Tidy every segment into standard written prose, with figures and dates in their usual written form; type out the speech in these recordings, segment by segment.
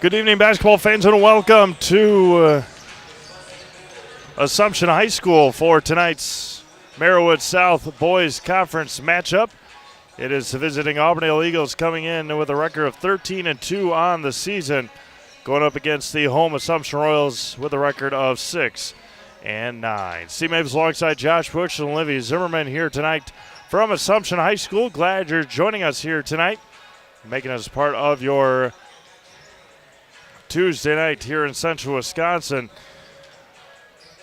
Good evening, basketball fans, and welcome to Assumption High School for tonight's Merriwood South Boys Conference matchup. It is the visiting Auburndale Eagles coming in with a record of 13-2 on the season, going up against the home Assumption Royals with a record of 6-9. Steve Mapes alongside Josh Bush and Olivia Zimmerman here tonight from Assumption High School. Glad you're joining us here tonight, making us part of your Tuesday night here in central Wisconsin.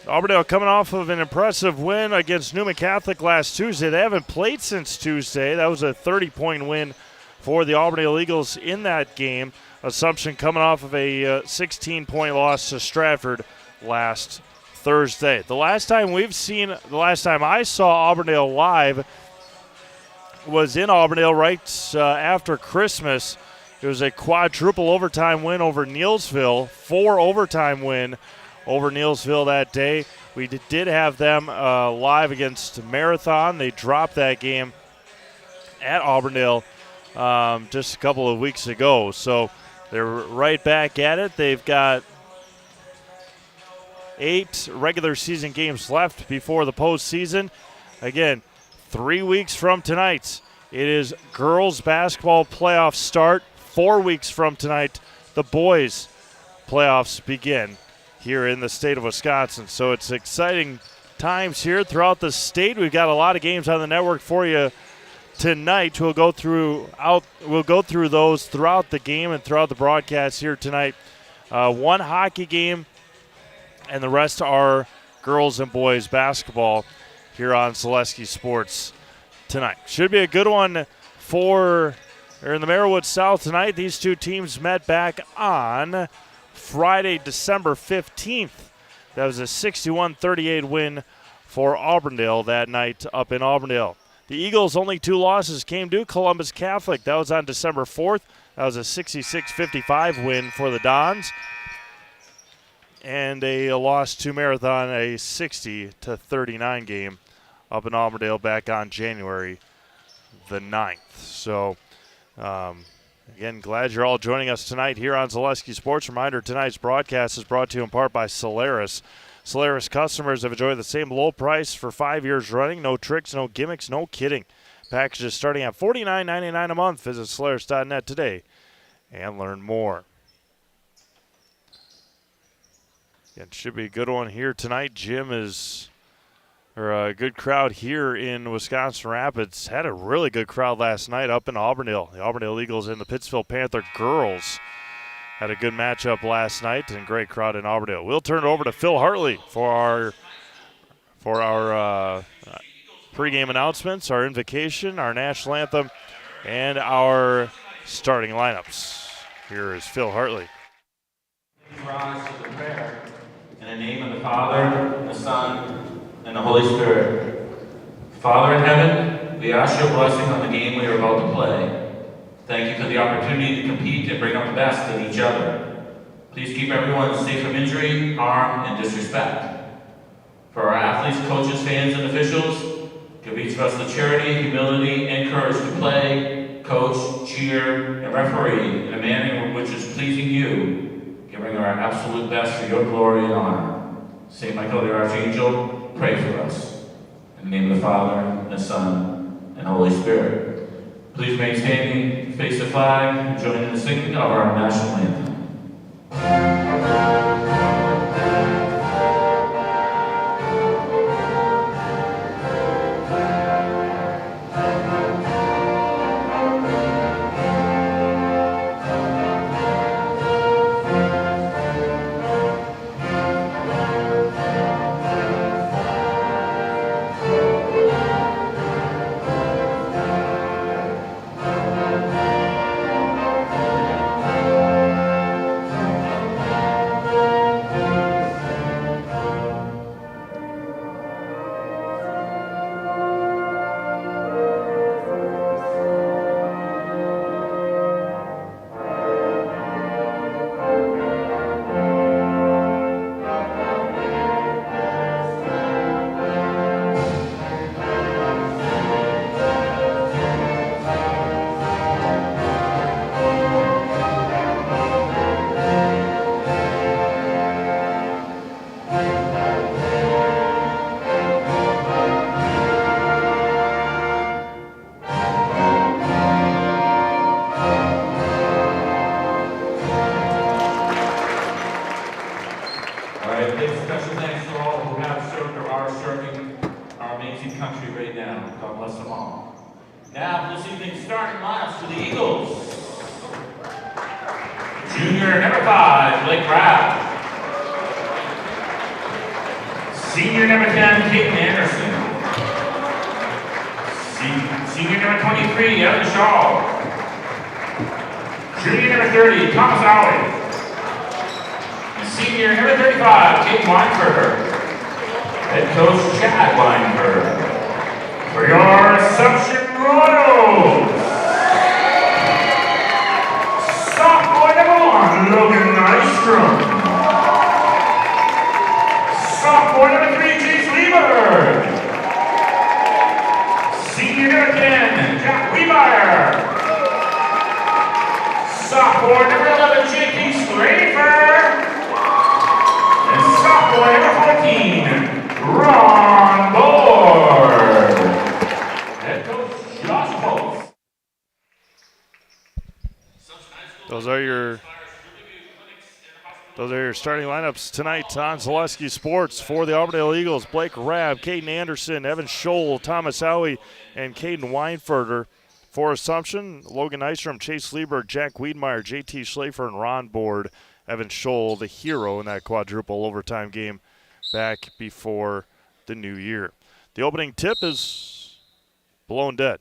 Auburndale coming off of an impressive win against Newman Catholic last Tuesday. They haven't played since Tuesday. That was a 30-point win for the Auburndale Eagles in that game. Assumption coming off of a 16-point loss to Stratford last Thursday. The last time I saw Auburndale live was in Auburndale right after Christmas. It was a quadruple overtime win over Neelsville, 4 overtime win over Neelsville that day. We did have them live against Marathon. They dropped that game at Auburndale just a couple of weeks ago. So they're right back at it. They've got 8 regular season games left before the postseason. Again, 3 weeks from tonight, it is girls basketball playoff start. 4 weeks from tonight, the boys' playoffs begin here in the state of Wisconsin. So it's exciting times here throughout the state. We've got a lot of games on the network for you tonight. We'll go through those throughout the game and throughout the broadcast here tonight. One hockey game, and the rest are girls and boys basketball here on Zaleski Sports tonight. Should be a good one They're in the Merriwood South tonight. These two teams met back on Friday, December 15th. That was a 61-38 win for Auburndale that night up in Auburndale. The Eagles' only 2 losses came to Columbus Catholic. That was on December 4th. That was a 66-55 win for the Dons. And a loss to Marathon, a 60-39 game up in Auburndale back on January the 9th. So, again, glad you're all joining us tonight here on Zaleski Sports. Reminder, tonight's broadcast is brought to you in part by Solaris. Solaris customers have enjoyed the same low price for 5 years running. No tricks, no gimmicks, no kidding. Packages starting at $49.99 a month. Visit Solaris.net today and learn more. It should be a good one here tonight. A good crowd here in Wisconsin Rapids. Had a really good crowd last night up in Auburndale. The Auburndale Eagles and the Pittsfield Panther girls had a good matchup last night, and great crowd in Auburndale. We'll turn it over to Phil Hartley for our pregame announcements, our invocation, our national anthem, and our starting lineups. Here is Phil Hartley. Please rise for the prayer. In the name of the Father, and the Son, and the Holy Spirit. Father in heaven, we ask your blessing on the game we are about to play. Thank you for the opportunity to compete and bring up the best in each other. Please keep everyone safe from injury, harm, and disrespect. For our athletes, coaches, fans, and officials, give each of us the charity, humility, and courage to play, coach, cheer, and referee in a manner which is pleasing you, giving our absolute best for your glory and honor. Saint Michael the Archangel, pray for us. In the name of the Father, and the Son, and Holy Spirit. Please remain standing, face the flag, and join in the singing of our national anthem. Eagles. Junior number 5, Blake Rapp. Senior number 10, Caden Anderson. Senior number 23, Evan Shaw. Junior number 30, Thomas Alley. And senior number 35, Kate Weinberger. Head coach Chad Weinberger. For your Assumption Royals. Sophomore number 1, Logan Nystrom. Sophomore number 3, Chase Lieber. Senior number 10, Jack Weemeyer. Sophomore number 11, J.T. Slafer. And sophomore number 14, Ron Board. Head coach Josh Pulse. Those are your starting lineups tonight on Zaleski Sports for the Auburndale Eagles. Blake Rabb, Caden Anderson, Evan Scholl, Thomas Howie, and Caden Weinferter. For Assumption, Logan Nystrom, Chase Lieber, Jack Wiedmeyer, J.T. Schlafer, and Ron Board. Evan Scholl, the hero in that quadruple overtime game back before the new year. The opening tip is blown dead.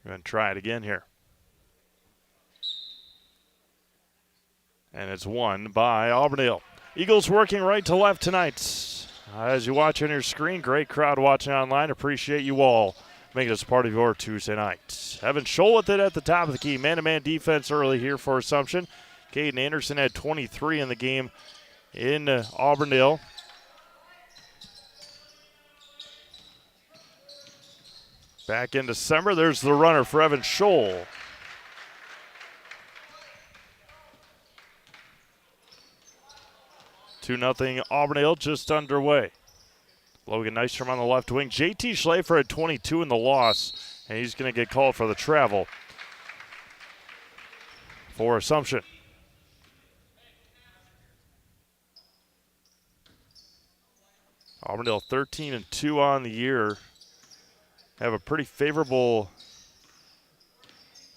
We're going to try it again here. And it's won by Auburndale. Eagles working right to left tonight. As you watch on your screen, great crowd watching online. Appreciate you all making us part of your Tuesday night. Evan Scholl with it at the top of the key. Man-to-man defense early here for Assumption. Caden Anderson had 23 in the game in Auburndale. Back in December, there's the runner for Evan Scholl. 2-0 Auburndale just underway. Logan Nystrom on the left wing. J.T. Schlafer had 22 in the loss, and he's going to get called for the travel for Assumption. Auburndale 13-2 on the year. Have a pretty favorable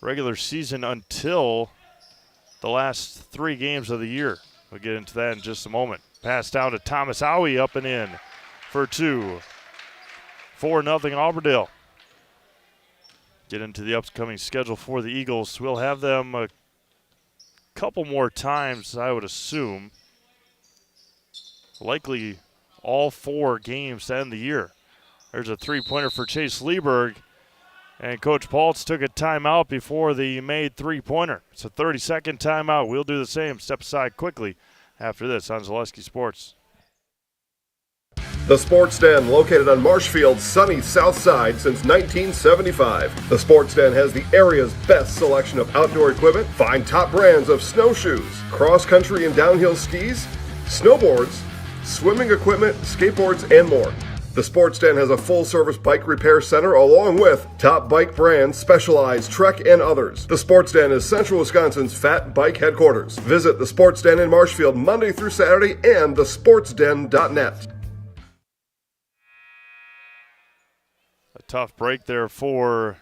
regular season until the last 3 games of the year. We'll get into that in just a moment. Pass down to Thomas Howie, up and in for 2. 4-0 Auburndale. Get into the upcoming schedule for the Eagles. We'll have them a couple more times, I would assume. Likely all 4 games to end the year. There's a 3-pointer for Chase Lieberg. And Coach Paltz took a timeout before the made 3-pointer. It's a 30-second timeout. We'll do the same. Step aside quickly after this on Zaleski Sports. The Sports Den, located on Marshfield's sunny south side since 1975. The Sports Den has the area's best selection of outdoor equipment. Find top brands of snowshoes, cross-country and downhill skis, snowboards, swimming equipment, skateboards, and more. The Sports Den has a full-service bike repair center along with top bike brands, Specialized, Trek, and others. The Sports Den is Central Wisconsin's Fat Bike headquarters. Visit the Sports Den in Marshfield Monday through Saturday and thesportsden.net. A tough break there for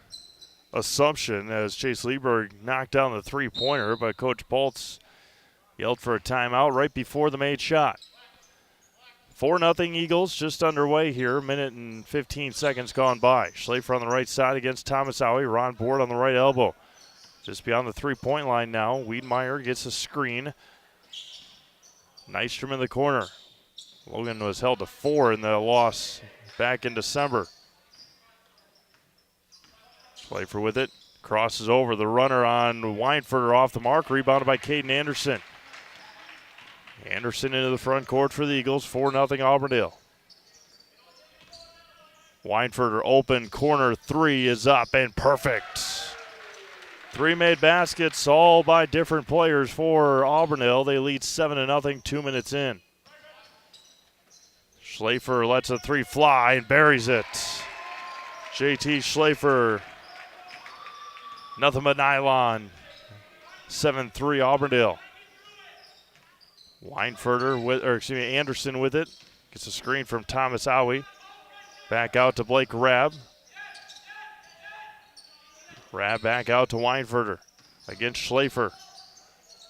Assumption as Chase Lieberg knocked down the 3-pointer, but Coach Paltz yelled for a timeout right before the made shot. 4-0 Eagles just underway here. Minute and 15 seconds gone by. Schlafer on the right side against Thomas Howie. Ron Board on the right elbow. Just beyond the 3-point line now. Wiedmeyer gets a screen. Nystrom in the corner. Logan was held to 4 in the loss back in December. Schlafer with it. Crosses over. The runner on Weinferter off the mark. Rebounded by Caden Anderson. Anderson into the front court for the Eagles. 4-0 Auburndale. Weinferter open. Corner 3 is up and perfect. 3 made baskets, all by different players for Auburndale. They lead 7-0, 2 minutes in. Schlafer lets a 3 fly and buries it. J.T. Schlafer. Nothing but nylon. 7-3 Auburndale. Anderson with it. Gets a screen from Thomas Howie. Back out to Blake Rabb. Rabb back out to Weinfurter against Schlafer.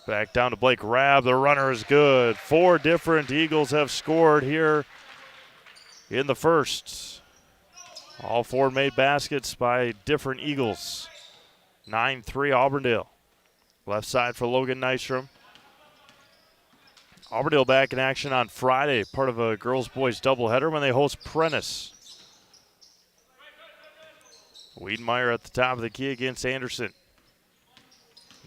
Back down to Blake Rabb. The runner is good. 4 different Eagles have scored here in the first. All 4 made baskets by different Eagles. 9-3 Auburndale. Left side for Logan Nystrom. Auburndale back in action on Friday, part of a girls-boys doubleheader when they host Prentice. Wiedemeyer at the top of the key against Anderson.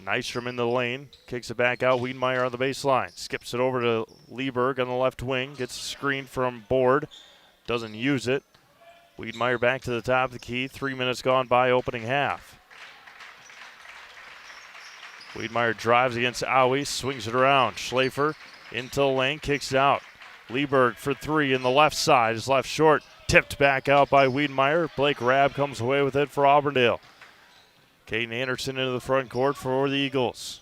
Nystrom in the lane, kicks it back out. Wiedemeyer on the baseline, skips it over to Lieberg on the left wing, gets a screen from Board, doesn't use it. Wiedemeyer back to the top of the key, 3 minutes gone by opening half. Wiedemeyer drives against Aui, swings it around. Schlafer into the lane, kicks it out. Lieberg for 3 in the left side, is left short, tipped back out by Wiedemeyer. Blake Rabb comes away with it for Auburndale. Caden Anderson into the front court for the Eagles.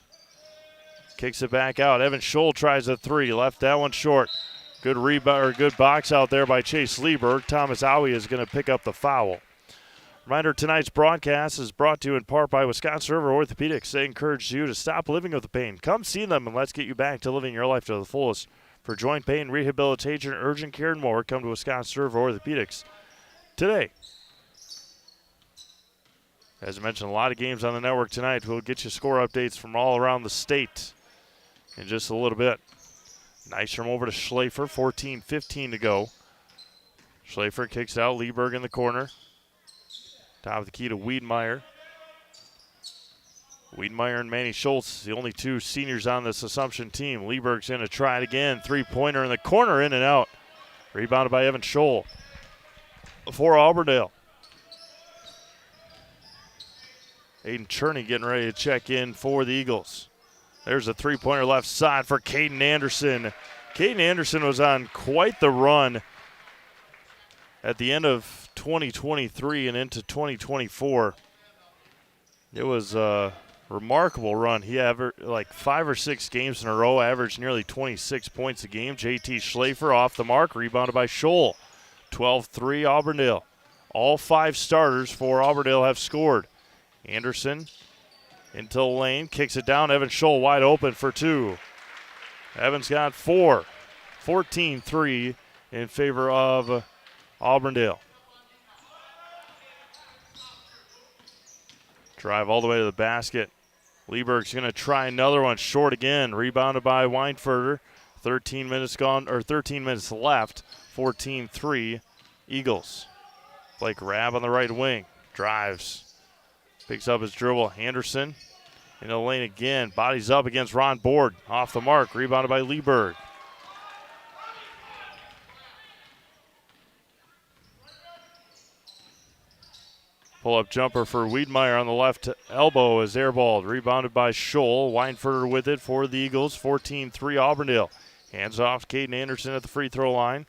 Kicks it back out. Evan Scholl tries a 3, left that one short. Good rebound or good box out there by Chase Lieberg. Thomas Aui is going to pick up the foul. Reminder, tonight's broadcast is brought to you in part by Wisconsin River Orthopedics. They encourage you to stop living with the pain. Come see them and let's get you back to living your life to the fullest. For joint pain, rehabilitation, urgent care, and more, come to Wisconsin River Orthopedics today. As I mentioned, a lot of games on the network tonight. We'll get you score updates from all around the state in just a little bit. Nystrom over to Schlafer, 14-15 to go. Schlafer kicks out, Lieberg in the corner. Top of the key to Wiedemeyer. Wiedemeyer and Manny Schultz, the only 2 seniors on this Assumption team. Lieberg's going to try it again. 3-pointer in the corner, in and out. Rebounded by Evan Scholl for Auburndale. Aiden Cherney getting ready to check in for the Eagles. There's a 3-pointer left side for Caden Anderson. Caden Anderson was on quite the run at the end of 2023 and into 2024. It was a remarkable run. He averaged like 5 or 6 games in a row, averaged nearly 26 points a game. JT Schlafer off the mark, rebounded by Scholl. 12-3 Auburndale. All 5 starters for Auburndale have scored. Anderson into the lane, kicks it down. Evan Scholl wide open for 2. Evan's got 4. 14-3 in favor of Auburndale. Drive all the way to the basket. Lieberg's going to try another one, short again. Rebounded by Weinfurter. 13 minutes left. 14-3 Eagles. Blake Rabb on the right wing. Drives. Picks up his dribble. Anderson in the lane again. Bodies up against Ron Board. Off the mark. Rebounded by Lieberg. Pull-up jumper for Wiedemeyer on the left elbow is airballed. Rebounded by Scholl. Weinfurter with it for the Eagles. 14-3 Auburndale. Hands off Caden Anderson at the free throw line.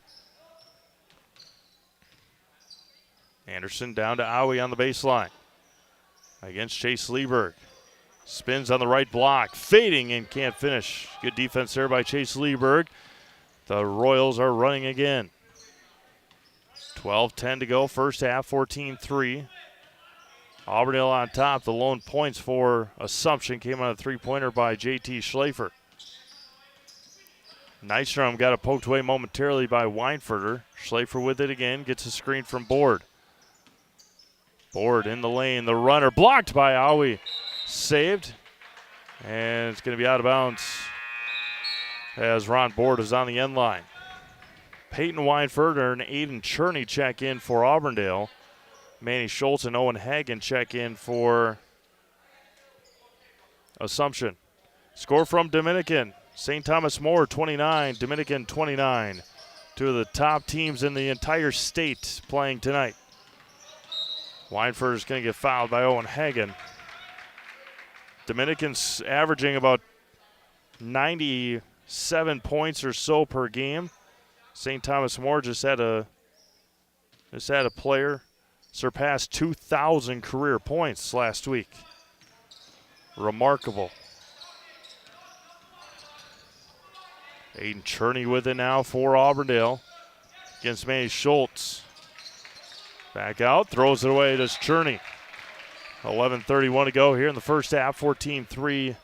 Anderson down to Aui on the baseline. Against Chase Lieberg. Spins on the right block. Fading and can't finish. Good defense there by Chase Lieberg. The Royals are running again. 12-10 to go. First half, 14-3. Auburndale on top. The lone points for Assumption came on a 3-pointer by JT Schlafer. Nystrom got it poked away momentarily by Weinfurter. Schlafer with it again. Gets a screen from Board. Board in the lane. The runner blocked by Aui. Saved. And it's going to be out of bounds as Ron Board is on the end line. Peyton Weinfurter and Aiden Cherney check in for Auburndale. Manny Schultz and Owen Hagen check in for Assumption. Score from Dominican. St. Thomas More 29, Dominican 29. 2 of the top teams in the entire state playing tonight. Weinfurter is going to get fouled by Owen Hagen. Dominican's averaging about 97 points or so per game. St. Thomas More just had a player surpass 2,000 career points last week. Remarkable. Aiden Cherney with it now for Auburndale against Manny Schultz. Back out, throws it away to Cherney. 11:31 to go here in the first half. 14-3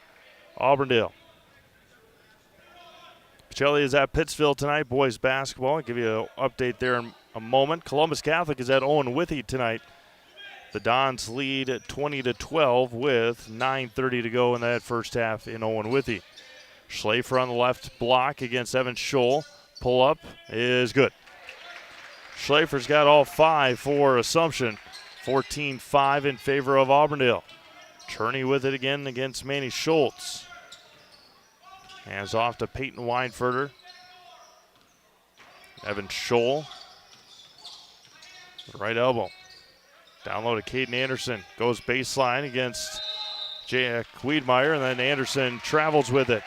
Auburndale. Pacelli is at Pittsfield tonight, boys basketball. I'll give you an update there in a moment. Columbus Catholic is at Owen Withy tonight. The Dons lead at 20-12 with 9:30 to go in that first half in Owen Withy. Schlafer on the left block against Evan Scholl. Pull up is good. Schlafer's got all 5 for Assumption. 14-5 in favor of Auburndale. Cherney with it again against Manny Schultz. Hands off to Peyton Weinfurter. Evan Scholl. Right elbow. Down low to Caden Anderson. Goes baseline against Jack Wiedmeyer, and then Anderson travels with it.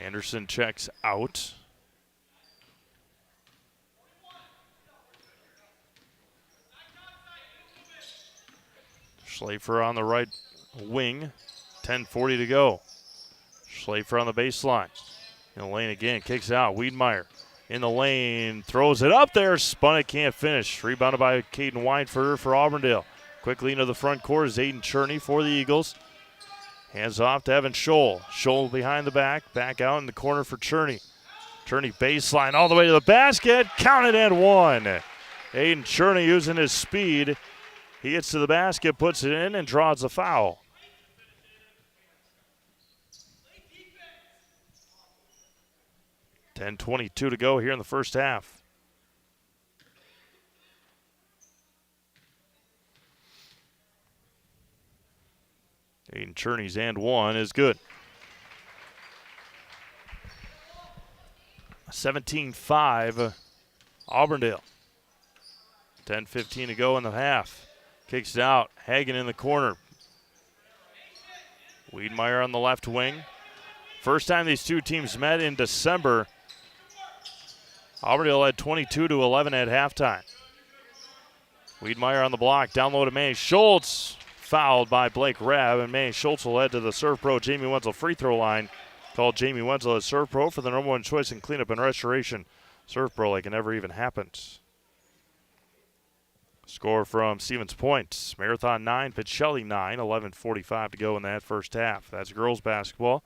Anderson checks out. Schlafer on the right wing. 10:40 to go. Schlafer on the baseline. In the lane again. Kicks out. Wiedmeyer in the lane. Throws it up there. Spun it. Can't finish. Rebounded by Caden Weinfurter for Auburndale. Quickly into the front court is Aiden Cherney for the Eagles. Hands off to Evan Scholl. Scholl behind the back. Back out in the corner for Cherney. Cherney baseline all the way to the basket. Counted and one. Aiden Cherney using his speed. He gets to the basket, puts it in, and draws the foul. .22 to go here in the first half. Aiden Cherney's and one is good. 17-5 Auburndale. 10:15 to go in the half. Kicks it out. Hagen in the corner. Wiedmeyer on the left wing. First time these two teams met in December. Auburndale led 22-11 at halftime. Wiedmeyer on the block. Down low to Manny Schultz. Fouled by Blake Rabb, and Manny Schultz will head to the Serve Pro Jamie Wenzel free throw line. Called Jamie Wenzel as Serve Pro for the number one choice in cleanup and restoration. Serve Pro like it never even happened. Score from Stevens Point. Marathon 9, Pacelli 9, 11:45 to go in that first half. That's girls basketball.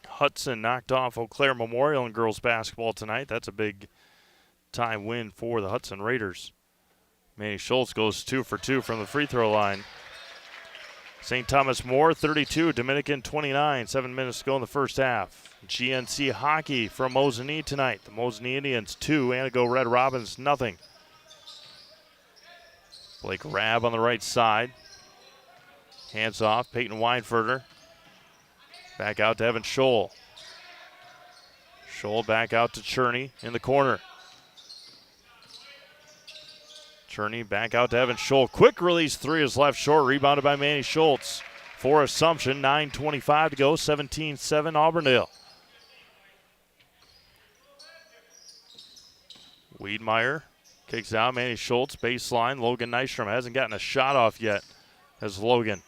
Hudson knocked off Eau Claire Memorial in girls basketball tonight. That's a big time win for the Hudson Raiders. Manny Schultz goes 2 for 2 from the free throw line. St. Thomas More 32, Dominican 29, 7 minutes to go in the first half. GNC hockey from Mosinee tonight. The Mosinee Indians 2, Antigo Red Robins nothing. Blake Rabb on the right side. Hands off, Peyton Weinfurter. Back out to Evan Scholl. Scholl back out to Cherney in the corner. Cherney back out to Evan Scholl. Quick release three is left short. Rebounded by Manny Schultz. For Assumption, 9:25 to go. 17-7 Auburndale. Wiedmeyer kicks out. Manny Schultz, baseline. Logan Nystrom hasn't gotten a shot off yet. As Logan.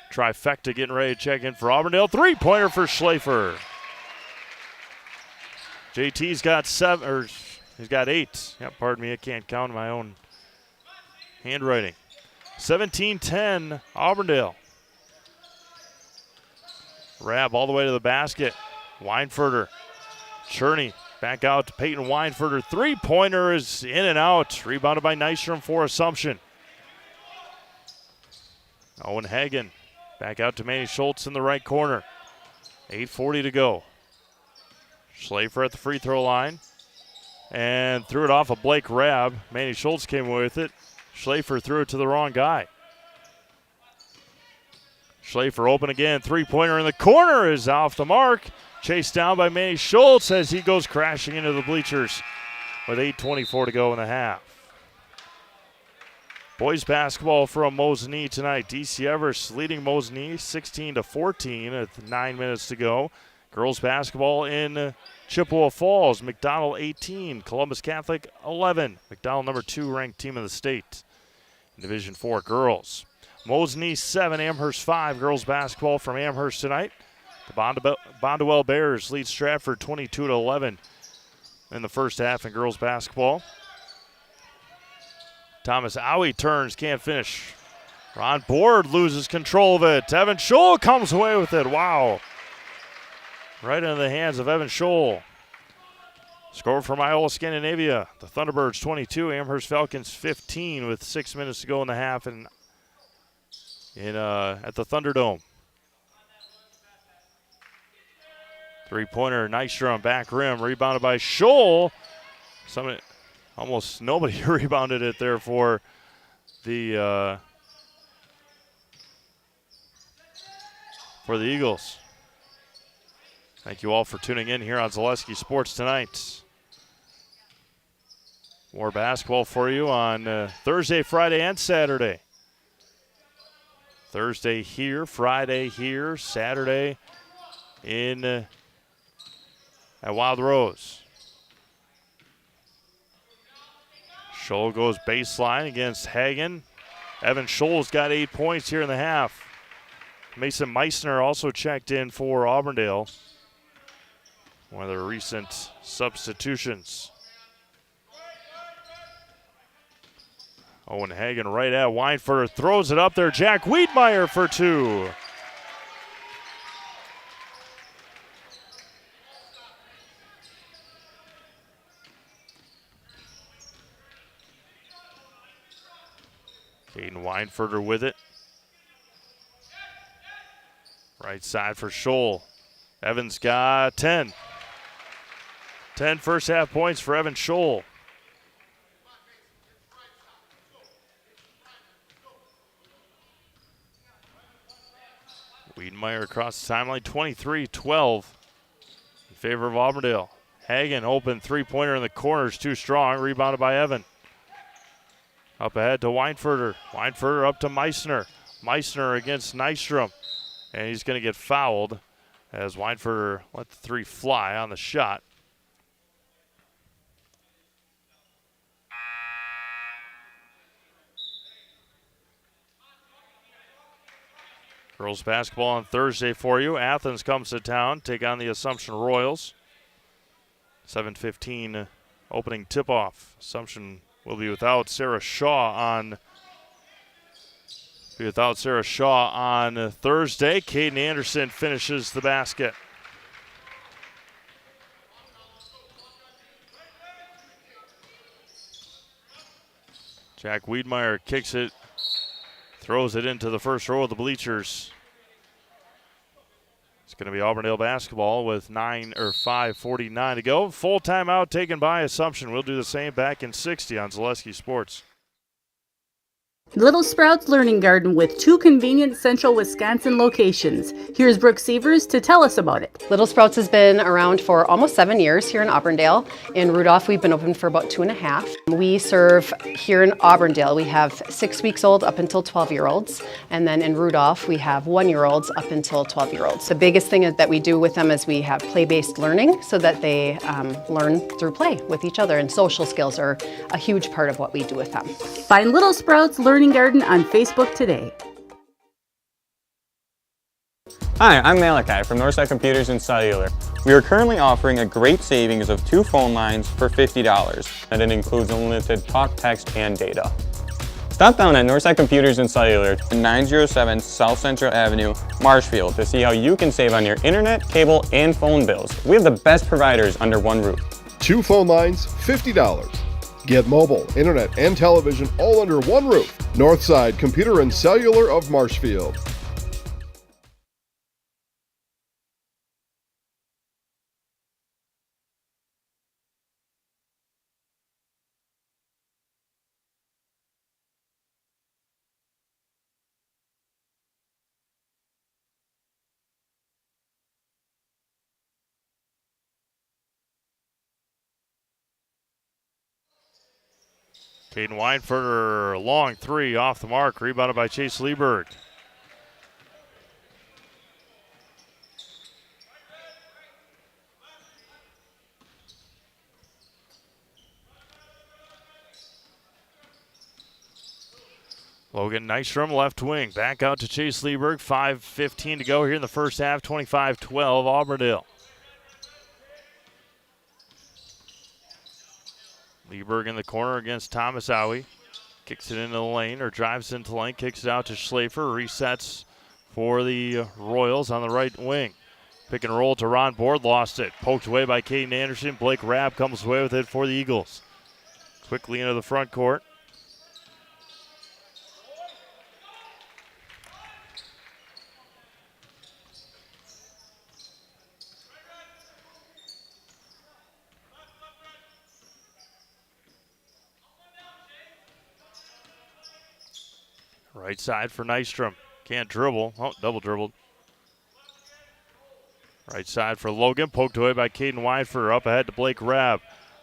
Trifecta getting ready to check in for Auburndale. Three-pointer for Schlafer. JT's got 7, or he's got 8. Yeah, pardon me, I can't count my own handwriting. 17-10 Auburndale. Rabb all the way to the basket. Weinfurter. Cherney back out to Peyton Weinfurter. Three-pointer is in and out. Rebounded by Nystrom for Assumption. Owen Hagen back out to Manny Schultz in the right corner. 8:40 to go. Schlafer at the free throw line. And threw it off of Blake Rabb. Manny Schultz came with it. Schlafer threw it to the wrong guy. Schlafer open again. Three-pointer in the corner is off the mark. Chased down by Manny Schultz as he goes crashing into the bleachers with 8:24 to go in the half. Boys basketball from Mosinee tonight. DC Everest leading Mosinee 16-14 with 9 minutes to go. Girls basketball in Chippewa Falls. McDonald 18, Columbus Catholic 11. McDonald number 2 ranked team in the state. In Division 4 girls. Mosney 7, Amherst 5. Girls basketball from Amherst tonight. The Bondwell Bears lead Stratford 22-11 in the first half in girls basketball. Thomas Owie turns, can't finish. Ron Board loses control of it. Evan Scholl comes away with it. Wow. Right into the hands of Evan Scholl. Score from Iowa Scandinavia. The Thunderbirds 22, Amherst Falcons 15 with 6 minutes to go in the half at the Thunderdome. Three-pointer, Nystrom, back rim, rebounded by Scholl. Almost nobody rebounded it there for the Eagles. Thank you all for tuning in here on Zaleski Sports tonight. More basketball for you on Thursday, Friday, and Saturday. Thursday here, Friday here, Saturday at Wild Rose. Scholl goes baseline against Hagen. Evan Scholl's got 8 points here in the half. Mason Meissner also checked in for Auburndale. One of their recent substitutions. Owen Hagen right at Weinfurter, throws it up there. Jack Wiedmeyer for 2. Caden Weinfurter with it. Right side for Scholl. Evans got 10. 10 first half points for Evan Scholl. Wiedmeyer across the timeline, 23-12 in favor of Auburndale. Hagen open three-pointer in the corners, too strong, rebounded by Evan. Up ahead to Weinfurter. Weinfurter up to Meissner. Meissner against Nystrom. And he's going to get fouled as Weinfurter let the three fly on the shot. Girls basketball on Thursday for you. Athens comes to town, take on the Assumption Royals. 7:15 opening tip-off. Assumption will be without Sarah Shaw on Thursday. Caden Anderson finishes the basket. Jack Wiedmeyer kicks it, throws it into the first row of the bleachers. It's going to be Auburndale basketball with 5:49 to go. Full timeout taken by Assumption. We'll do the same back in 60 on Zaleski Sports. Little Sprouts Learning Garden with 2 convenient central Wisconsin locations. Here's Brooke Sievers to tell us about it. Little Sprouts has been around for almost 7 years here in Auburndale. In Rudolph, we've been open for about 2.5. We serve here in Auburndale. We have 6 weeks old up until 12-year-olds. And then in Rudolph, we have 1-year-olds up until 12-year-olds. The biggest thing that we do with them is we have play-based learning so that they learn through play with each other. And social skills are a huge part of what we do with them. Find Little Sprouts Learning Garden on Facebook today. Hi, I'm Malachi from Northside Computers and Cellular. We are currently offering a great savings of 2 phone lines for $50, and it includes unlimited talk, text, and data. Stop down at Northside Computers and Cellular, 907 South Central Avenue, Marshfield, to see how you can save on your internet, cable, and phone bills. We have the best providers under one roof. 2 phone lines, $50. Get mobile, internet, and television all under one roof. Northside Computer and Cellular of Marshfield. Caden Weinfurter, long three off the mark, rebounded by Chase Lieberg. Logan Nystrom, left wing. Back out to Chase Lieberg. 5:15 to go here in the first half. 25-12 Auburndale. Lieberg in the corner against Thomas Owie. Kicks it into the lane or drives into the lane. Kicks it out to Schlafer. Resets for the Royals on the right wing. Pick and roll to Ron Board. Lost it. Poked away by Caden Anderson. Blake Rabb comes away with it for the Eagles. Quickly into the front court. Right side for Nystrom. Can't dribble. Oh, double dribbled. Right side for Logan. Poked away by Caden Weinfer. Up ahead to Blake Rabb.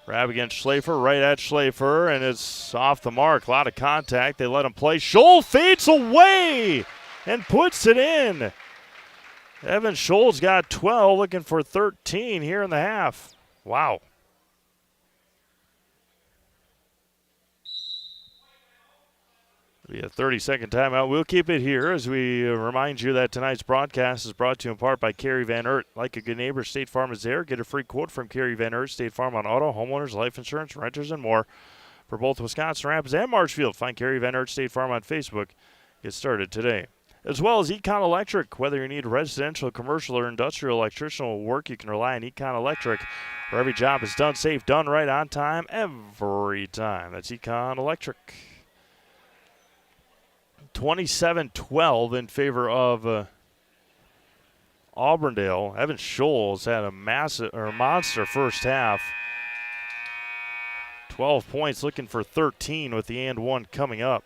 Rabb against Schlafer. Right at Schlafer. And it's off the mark. A lot of contact. They let him play. Scholl fades away and puts it in. Evan Scholl's got 12. Looking for 13 here in the half. Wow. It'll be a 30-second timeout. We'll keep it here as we remind you that tonight's broadcast is brought to you in part by Kerry Van Ert. Like a good neighbor, State Farm is there. Get a free quote from Kerry Van Ert, State Farm on auto, homeowners, life insurance, renters, and more. For both Wisconsin Rapids and Marshfield, find Kerry Van Ert State Farm on Facebook. Get started today. As well as Econ Electric. Whether you need residential, commercial, or industrial electrical work, you can rely on Econ Electric, where every job is done safe, done right, on time, every time. That's Econ Electric. 27-12 in favor of Auburndale. Evan Scholl's had a monster first half. 12 points, looking for 13 with the and one coming up.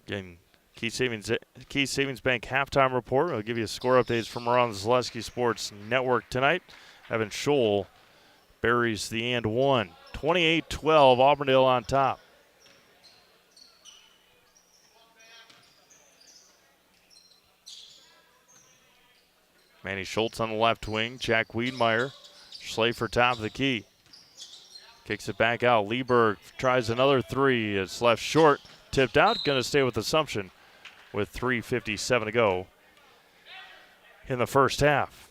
Again, Key Savings Bank halftime report. We'll give you score updates from around the Zaleski Sports Network tonight. Evan Scholl buries the and one. 28-12, Auburndale on top. Manny Schultz on the left wing. Jack Wiedemeyer. Schlafer top of the key. Kicks it back out. Lieberg tries another three. It's left short. Tipped out. Going to stay with Assumption with 3:57 to go in the first half.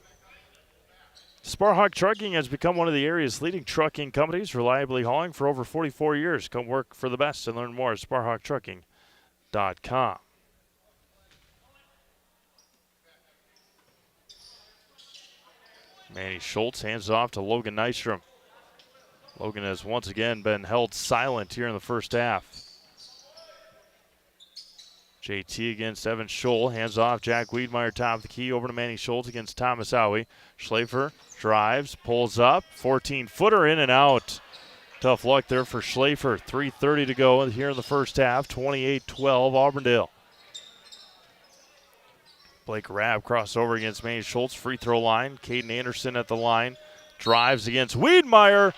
Sparhawk Trucking has become one of the area's leading trucking companies, reliably hauling for over 44 years. Come work for the best and learn more at sparhawktrucking.com. Manny Schultz hands it off to Logan Nystrom. Logan has once again been held silent here in the first half. JT against Evan Scholl. Hands off. Jack Wiedemeyer top of the key. Over to Manny Schultz against Thomas Owie. Schlafer drives, pulls up. 14-footer in and out. Tough luck there for Schlafer. 3:30 to go here in the first half. 28-12 Auburndale. Blake Rabb crossover against Manny Schultz. Free throw line. Caden Anderson at the line. Drives against Wiedemeyer.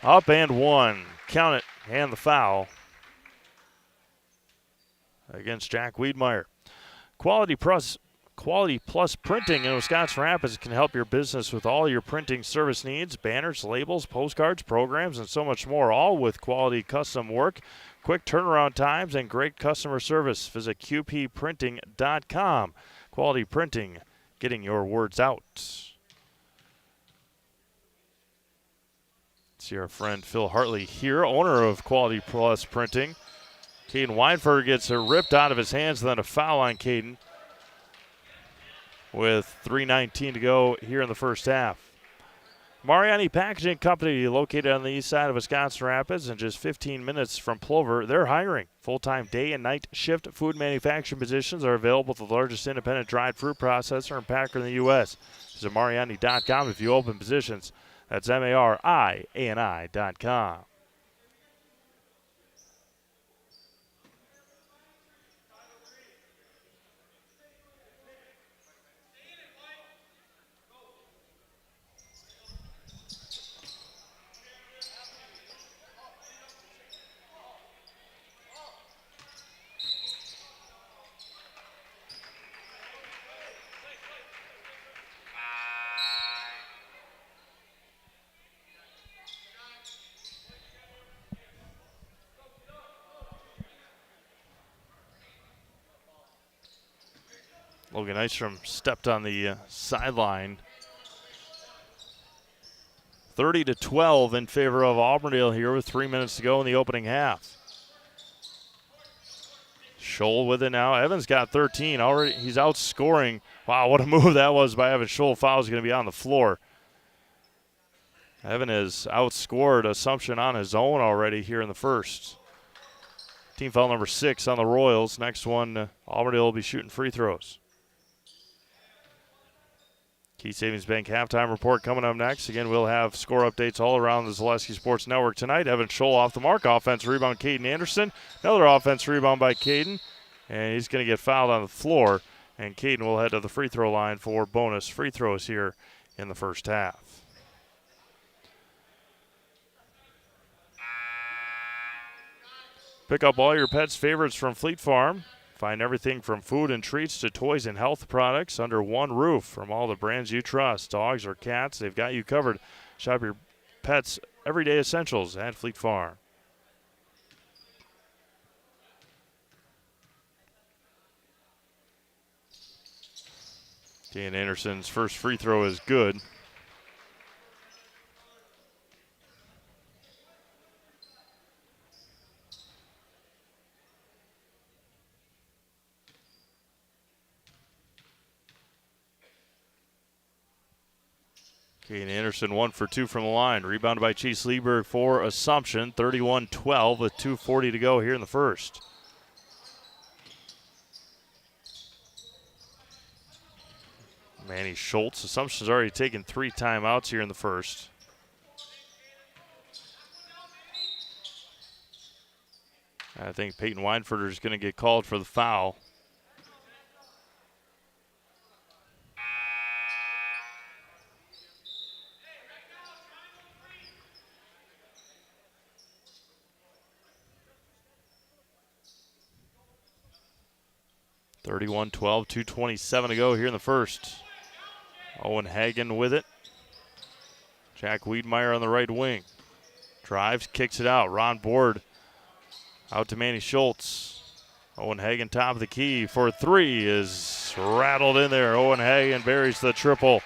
Up and one. Count it. And the foul against Jack Wiedemeyer. Quality Plus Printing in Wisconsin Rapids can help your business with all your printing service needs, banners, labels, postcards, programs, and so much more, all with quality custom work, quick turnaround times, and great customer service. Visit qpprinting.com. Quality Printing, getting your words out. See our friend Phil Hartley here, owner of Quality Plus Printing. Caden Weinberg gets it ripped out of his hands, then a foul on Caden with 3:19 to go here in the first half. Mariani Packaging Company, located on the east side of Wisconsin Rapids and just 15 minutes from Plover. They're hiring. Full-time day and night shift food manufacturing positions are available with the largest independent dried fruit processor and packer in the U.S. Visit Mariani.com if you open positions. That's MARIANI.com. Logan Nystrom stepped on the sideline. 30-12 in favor of Auburndale here with 3 minutes to go in the opening half. Scholl with it now. Evans got 13 already. He's outscoring. Wow, what a move that was by Evan Scholl. Foul is going to be on the floor. Evan has outscored Assumption on his own already here in the first. Team foul number 6 on the Royals. Next one, Auburndale will be shooting free throws. Key Savings Bank halftime report coming up next. Again, we'll have score updates all around the Zaleski Sports Network tonight. Evan Scholl off the mark. Offense rebound, Caden Anderson. Another offense rebound by Caden. And he's going to get fouled on the floor. And Caden will head to the free throw line for bonus free throws here in the first half. Pick up all your pets' favorites from Fleet Farm. Find everything from food and treats to toys and health products under one roof from all the brands you trust. Dogs or cats, they've got you covered. Shop your pets' everyday essentials at Fleet Farm. Dan Anderson's first free throw is good. Caden Anderson 1 for 2 from the line. Rebounded by Chase Lieberg for Assumption. 31-12 with 2:40 to go here in the first. Manny Schultz. Assumption's already taken 3 timeouts here in the first. I think Peyton Weinfurter is going to get called for the foul. (31-12), 2:27 to go here in the first. Owen Hagen with it. Jack Wiedmeyer on the right wing. Drives, kicks it out. Ron Board out to Manny Schultz. Owen Hagen top of the key for 3 is rattled in there. Owen Hagen buries the triple.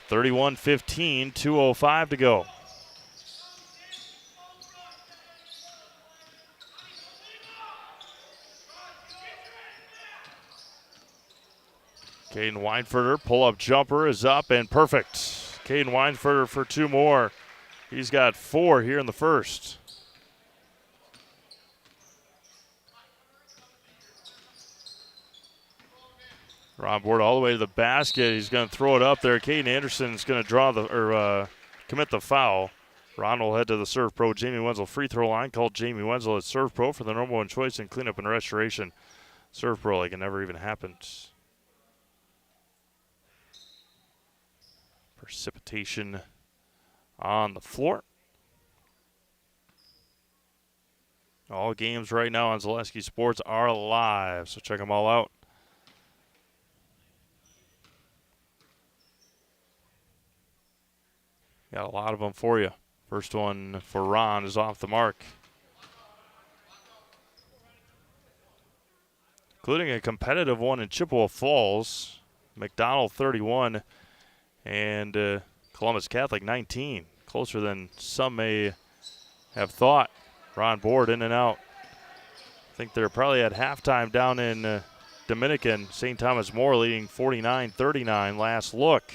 31-15, 2:05 to go. Caden Weinfurter, pull-up jumper is up and perfect. Caden Weinfurter for 2 more. He's got 4 here in the first. Ron Board all the way to the basket. He's going to throw it up there. Caden Anderson is going to draw commit the foul. Ron will head to the Serve Pro Jamie Wenzel free throw line. Called Jamie Wenzel at Serve Pro for the number 1 choice in cleanup and restoration. Serve Pro like it never even happened. Precipitation on the floor. All games right now on Zaleski Sports are live, so check them all out. Got a lot of them for you. First one for Ron is off the mark, including a competitive one in Chippewa Falls. McDonald 31 and Columbus Catholic 19. Closer than some may have thought. Ron Board in and out. I think they're probably at halftime down in Dominican. St. Thomas More leading 49-39 last look.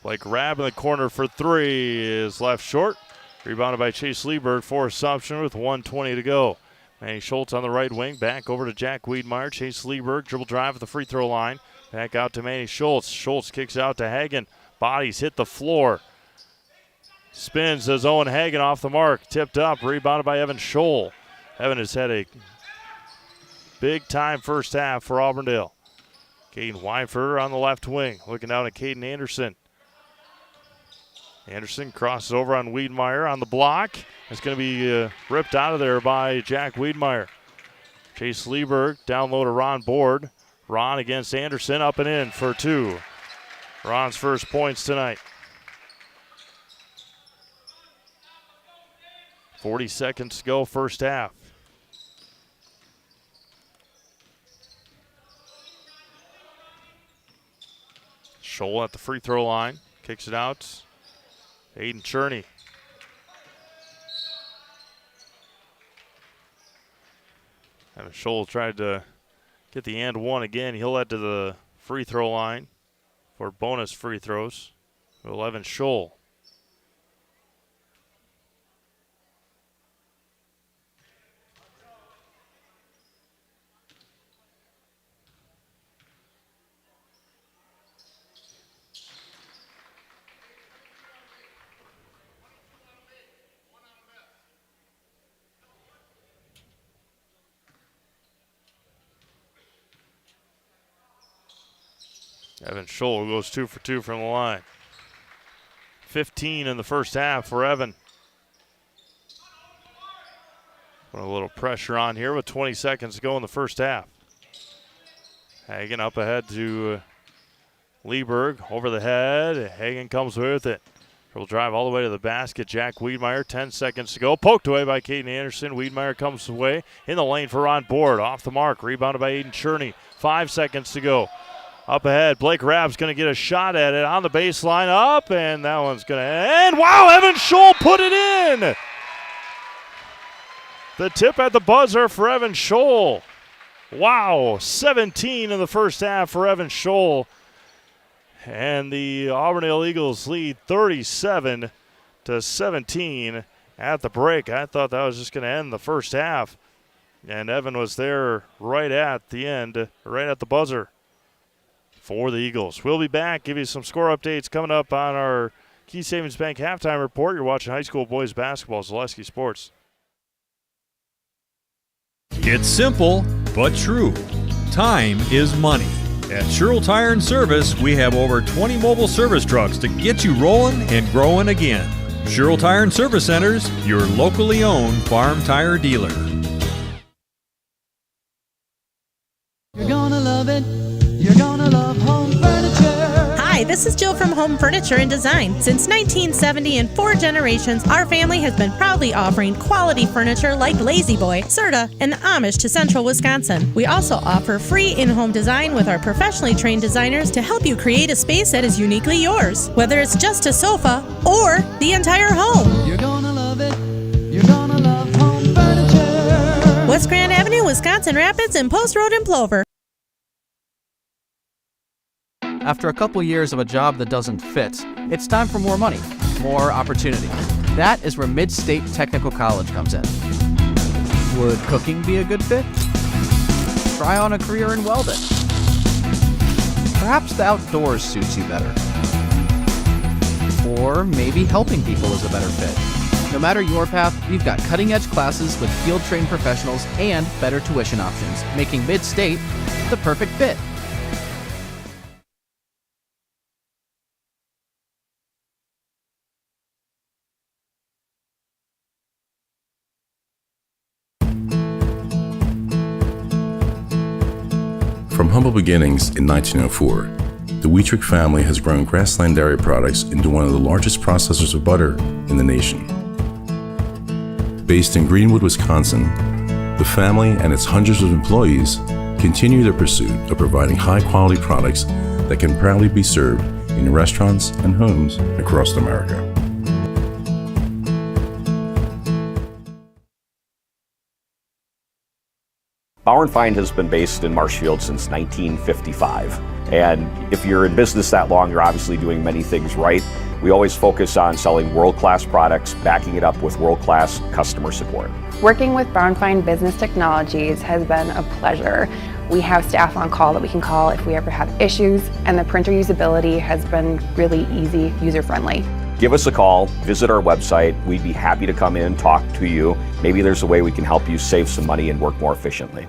Blake Rabb in the corner for 3 is left short. Rebounded by Chase Lieberg for Assumption with 1:20 to go. Manny Schultz on the right wing, back over to Jack Wiedmeyer. Chase Lieberg, dribble drive at the free throw line. Back out to Manny Schultz. Schultz kicks out to Hagen. Bodies hit the floor. Spins as Owen Hagen off the mark. Tipped up, rebounded by Evan Scholl. Evan has had a big-time first half for Auburndale. Caden Weinfurter on the left wing, looking down at Caden Anderson. Anderson crosses over on Wiedmeyer on the block. It's going to be ripped out of there by Jack Wiedmeyer. Chase Lieberg down low to Ron Board. Ron against Anderson, up and in for 2. Ron's first points tonight. 40 seconds to go first half. Scholl at the free throw line. Kicks it out. Aiden Cherney. And Scholl tried to get the and one again. He'll head to the free throw line for bonus free throws. 11 Scholl. Evan Scholl goes 2 for 2 from the line. 15 in the first half for Evan. Put a little pressure on here with 20 seconds to go in the first half. Hagen up ahead to Lieberg. Over the head. Hagen comes with it. He'll drive all the way to the basket. Jack Wiedmeyer, 10 seconds to go. Poked away by Caden Anderson. Wiedmeyer comes away in the lane for Ron Board. Off the mark. Rebounded by Aiden Cherney. 5 seconds to go. Up ahead, Blake Rabb's going to get a shot at it on the baseline. Up, and that one's going to end. Wow, Evan Scholl put it in. The tip at the buzzer for Evan Scholl. Wow, 17 in the first half for Evan Scholl. And the Auburndale Eagles lead 37-17 at the break. I thought that was just going to end the first half. And Evan was there right at the end, right at the buzzer for the Eagles. We'll be back, give you some score updates coming up on our Key Savings Bank halftime report. You're watching high school boys basketball, Zaleski Sports. It's simple, but true. Time is money. At Sherrill Tire and Service, we have over 20 mobile service trucks to get you rolling and growing again. Sherrill Tire and Service Centers, your locally owned farm tire dealer. You're gonna love it. You're gonna love home furniture. Hi, this is Jill from Home Furniture and Design. Since 1970 and 4 generations, our family has been proudly offering quality furniture like Lazy Boy, Serta, and the Amish to Central Wisconsin. We also offer free in-home design with our professionally trained designers to help you create a space that is uniquely yours, whether it's just a sofa or the entire home. You're gonna love it. You're gonna love home furniture. West Grand Avenue, Wisconsin Rapids, and Post Road in Plover. After a couple years of a job that doesn't fit, it's time for more money, more opportunity. That is where Mid-State Technical College comes in. Would cooking be a good fit? Try on a career in welding. Perhaps the outdoors suits you better. Or maybe helping people is a better fit. No matter your path, we've got cutting-edge classes with field-trained professionals and better tuition options, making Mid-State the perfect fit. From humble beginnings in 1904, the Wheatrick family has grown Grassland Dairy Products into one of the largest processors of butter in the nation. Based in Greenwood, Wisconsin, the family and its hundreds of employees continue their pursuit of providing high-quality products that can proudly be served in restaurants and homes across America. Bauer & Feind has been based in Marshfield since 1955. And if you're in business that long, you're obviously doing many things right. We always focus on selling world-class products, backing it up with world-class customer support. Working with Bauer & Feind Business Technologies has been a pleasure. We have staff on call that we can call if we ever have issues, and the printer usability has been really easy, user-friendly. Give us a call, visit our website. We'd be happy to come in, talk to you. Maybe there's a way we can help you save some money and work more efficiently.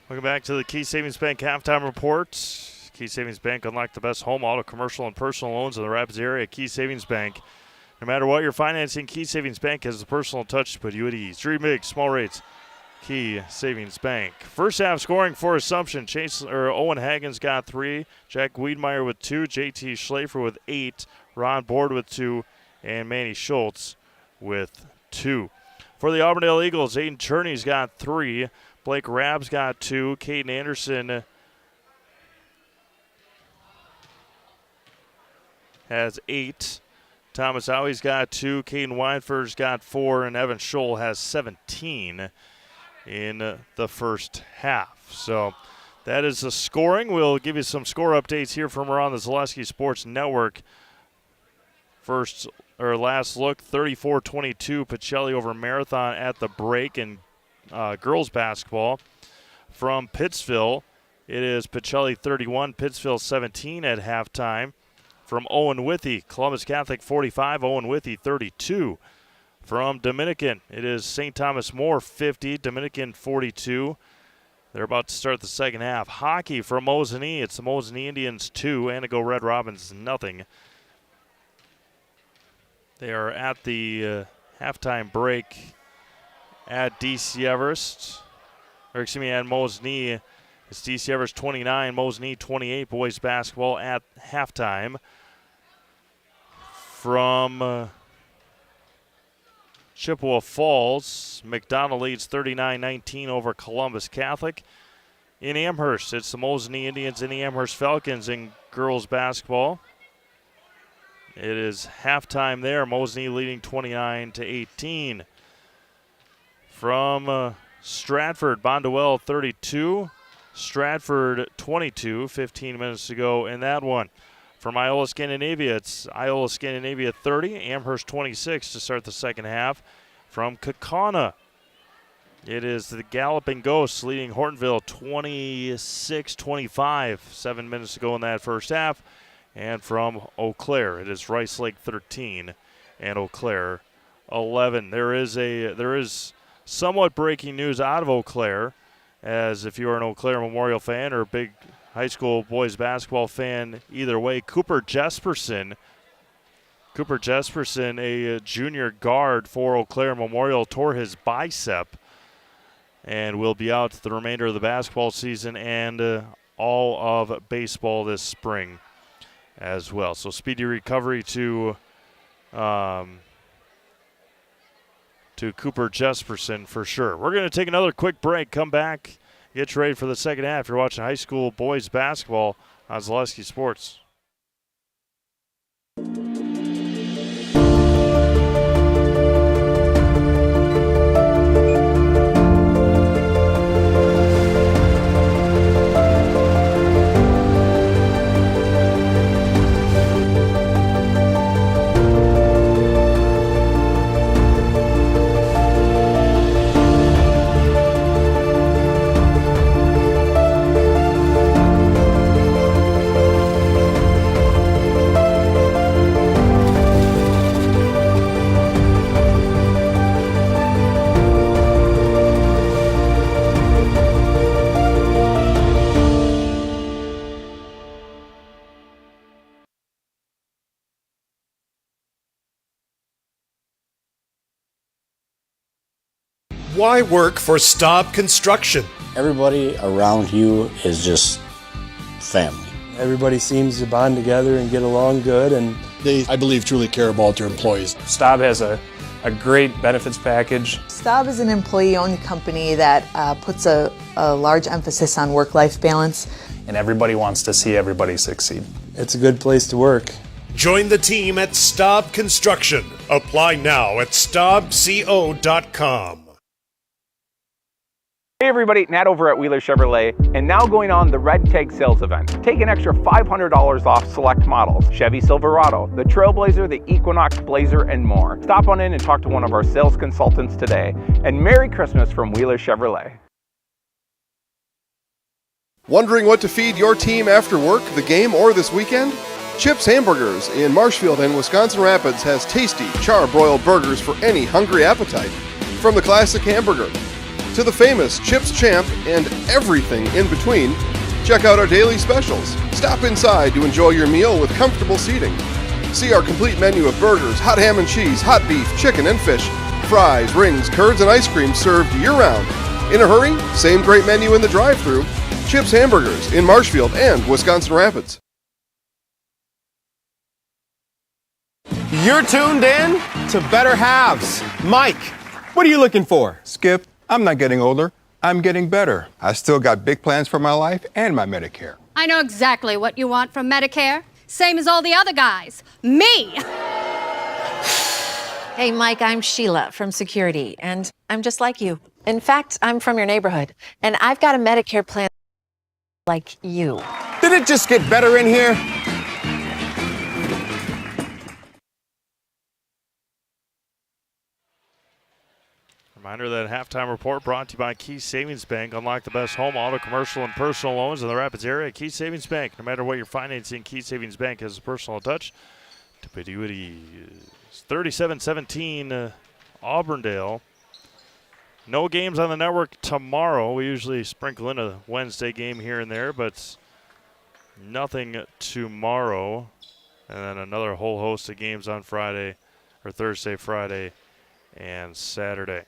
Welcome back to the Key Savings Bank halftime report. Key Savings Bank, unlock the best home, auto, commercial, and personal loans in the Rapids area. Key Savings Bank. No matter what you're financing, Key Savings Bank has the personal touch to put you at ease. Dream big, small rates. Key Savings Bank. First half scoring for Assumption. Owen Hagen's got 3. Jack Wiedmeyer with 2. JT Schlafer with 8. Ron Board with 2. And Manny Schultz with 2. For the Auburndale Eagles, Aiden Cherney's got 3. Blake Rabb's got 2. Caden Anderson has 8. Thomas Howie's got 2. Caden Weinford's got 4. And Evan Scholl has 17 in the first half. So that is the scoring. We'll give you some score updates here from around the Zaleski Sports Network. Last look, 34-22, Pacelli over Marathon at the break in girls basketball. From Pittsville, it is Pacelli 31, Pittsville 17 at halftime. From Owen Withy, Columbus Catholic 45, Owen Withy 32. From Dominican, it is St. Thomas More 50, Dominican 42. They're about to start the second half. Hockey from Mosinee, it's the Mosinee Indians 2, Anago Red Robins nothing. They are at the halftime break at DC Everest. At Mosinee. It's DC Everest 29, Mosinee 28, boys basketball at halftime. From Chippewa Falls, McDonald leads 39-19 over Columbus Catholic. In Amherst, it's the Mosinee Indians and the Amherst Falcons in girls basketball. It is halftime there. Mosinee leading 29-18. From Stratford, Bonduelle 32. Stratford 22, 15 minutes to go in that one. From Iola Scandinavia, it's Iola Scandinavia 30, Amherst 26 to start the second half. From Kaukauna, it is the Galloping Ghosts leading Hortonville 26-25, 7 minutes to go in that first half. And from Eau Claire, it is Rice Lake 13 and Eau Claire 11. There is somewhat breaking news out of Eau Claire, as if you are an Eau Claire Memorial fan or a big high school boys basketball fan, either way, Cooper Jesperson, a junior guard for Eau Claire Memorial, tore his bicep and will be out the remainder of the basketball season and all of baseball this spring as well. So speedy recovery to Cooper Jesperson for sure. We're going to take another quick break, come back, get you ready for the second half. You're watching high school boys basketball on Zaleski Sports. Why work for Staub Construction? Everybody around you is just family. Everybody seems to bond together and get along good, and they, I believe, truly care about their employees. Staub has a great benefits package. Staub is an employee-owned company that puts a large emphasis on work-life balance. And everybody wants to see everybody succeed. It's a good place to work. Join the team at Staub Construction. Apply now at staubco.com. Hey everybody, Nat over at Wheeler Chevrolet, and now going on the Red Tag Sales Event. Take an extra $500 off select models, Chevy Silverado, the Trailblazer, the Equinox Blazer, and more. Stop on in and talk to one of our sales consultants today, and Merry Christmas from Wheeler Chevrolet. Wondering what to feed your team after work, the game, or this weekend? Chips Hamburgers in Marshfield and Wisconsin Rapids has tasty char-broiled burgers for any hungry appetite. From the classic hamburger to the famous Chips Champ and everything in between, check out our daily specials. Stop inside to enjoy your meal with comfortable seating. See our complete menu of burgers, hot ham and cheese, hot beef, chicken and fish, fries, rings, curds, and ice cream served year-round. In a hurry? Same great menu in the drive-thru. Chips Hamburgers in Marshfield and Wisconsin Rapids. You're tuned in to Better Halves. Mike, what are you looking for? Skip, I'm not getting older. I'm getting better. I still got big plans for my life and my Medicare. I know exactly what you want from Medicare. Same as all the other guys. Me! Hey, Mike, I'm Sheila from Security, and I'm just like you. In fact, I'm from your neighborhood, and I've got a Medicare plan like you. Did it just get better in here? Reminder that halftime report brought to you by Key Savings Bank. Unlock the best home, auto, commercial, and personal loans in the Rapids area. Key Savings Bank. No matter what you're financing, Key Savings Bank has a personal touch. 37-17 Auburndale. No games on the network tomorrow. We usually sprinkle in a Wednesday game here and there, but nothing tomorrow. And then another whole host of games on Friday, or Thursday, Friday, and Saturday.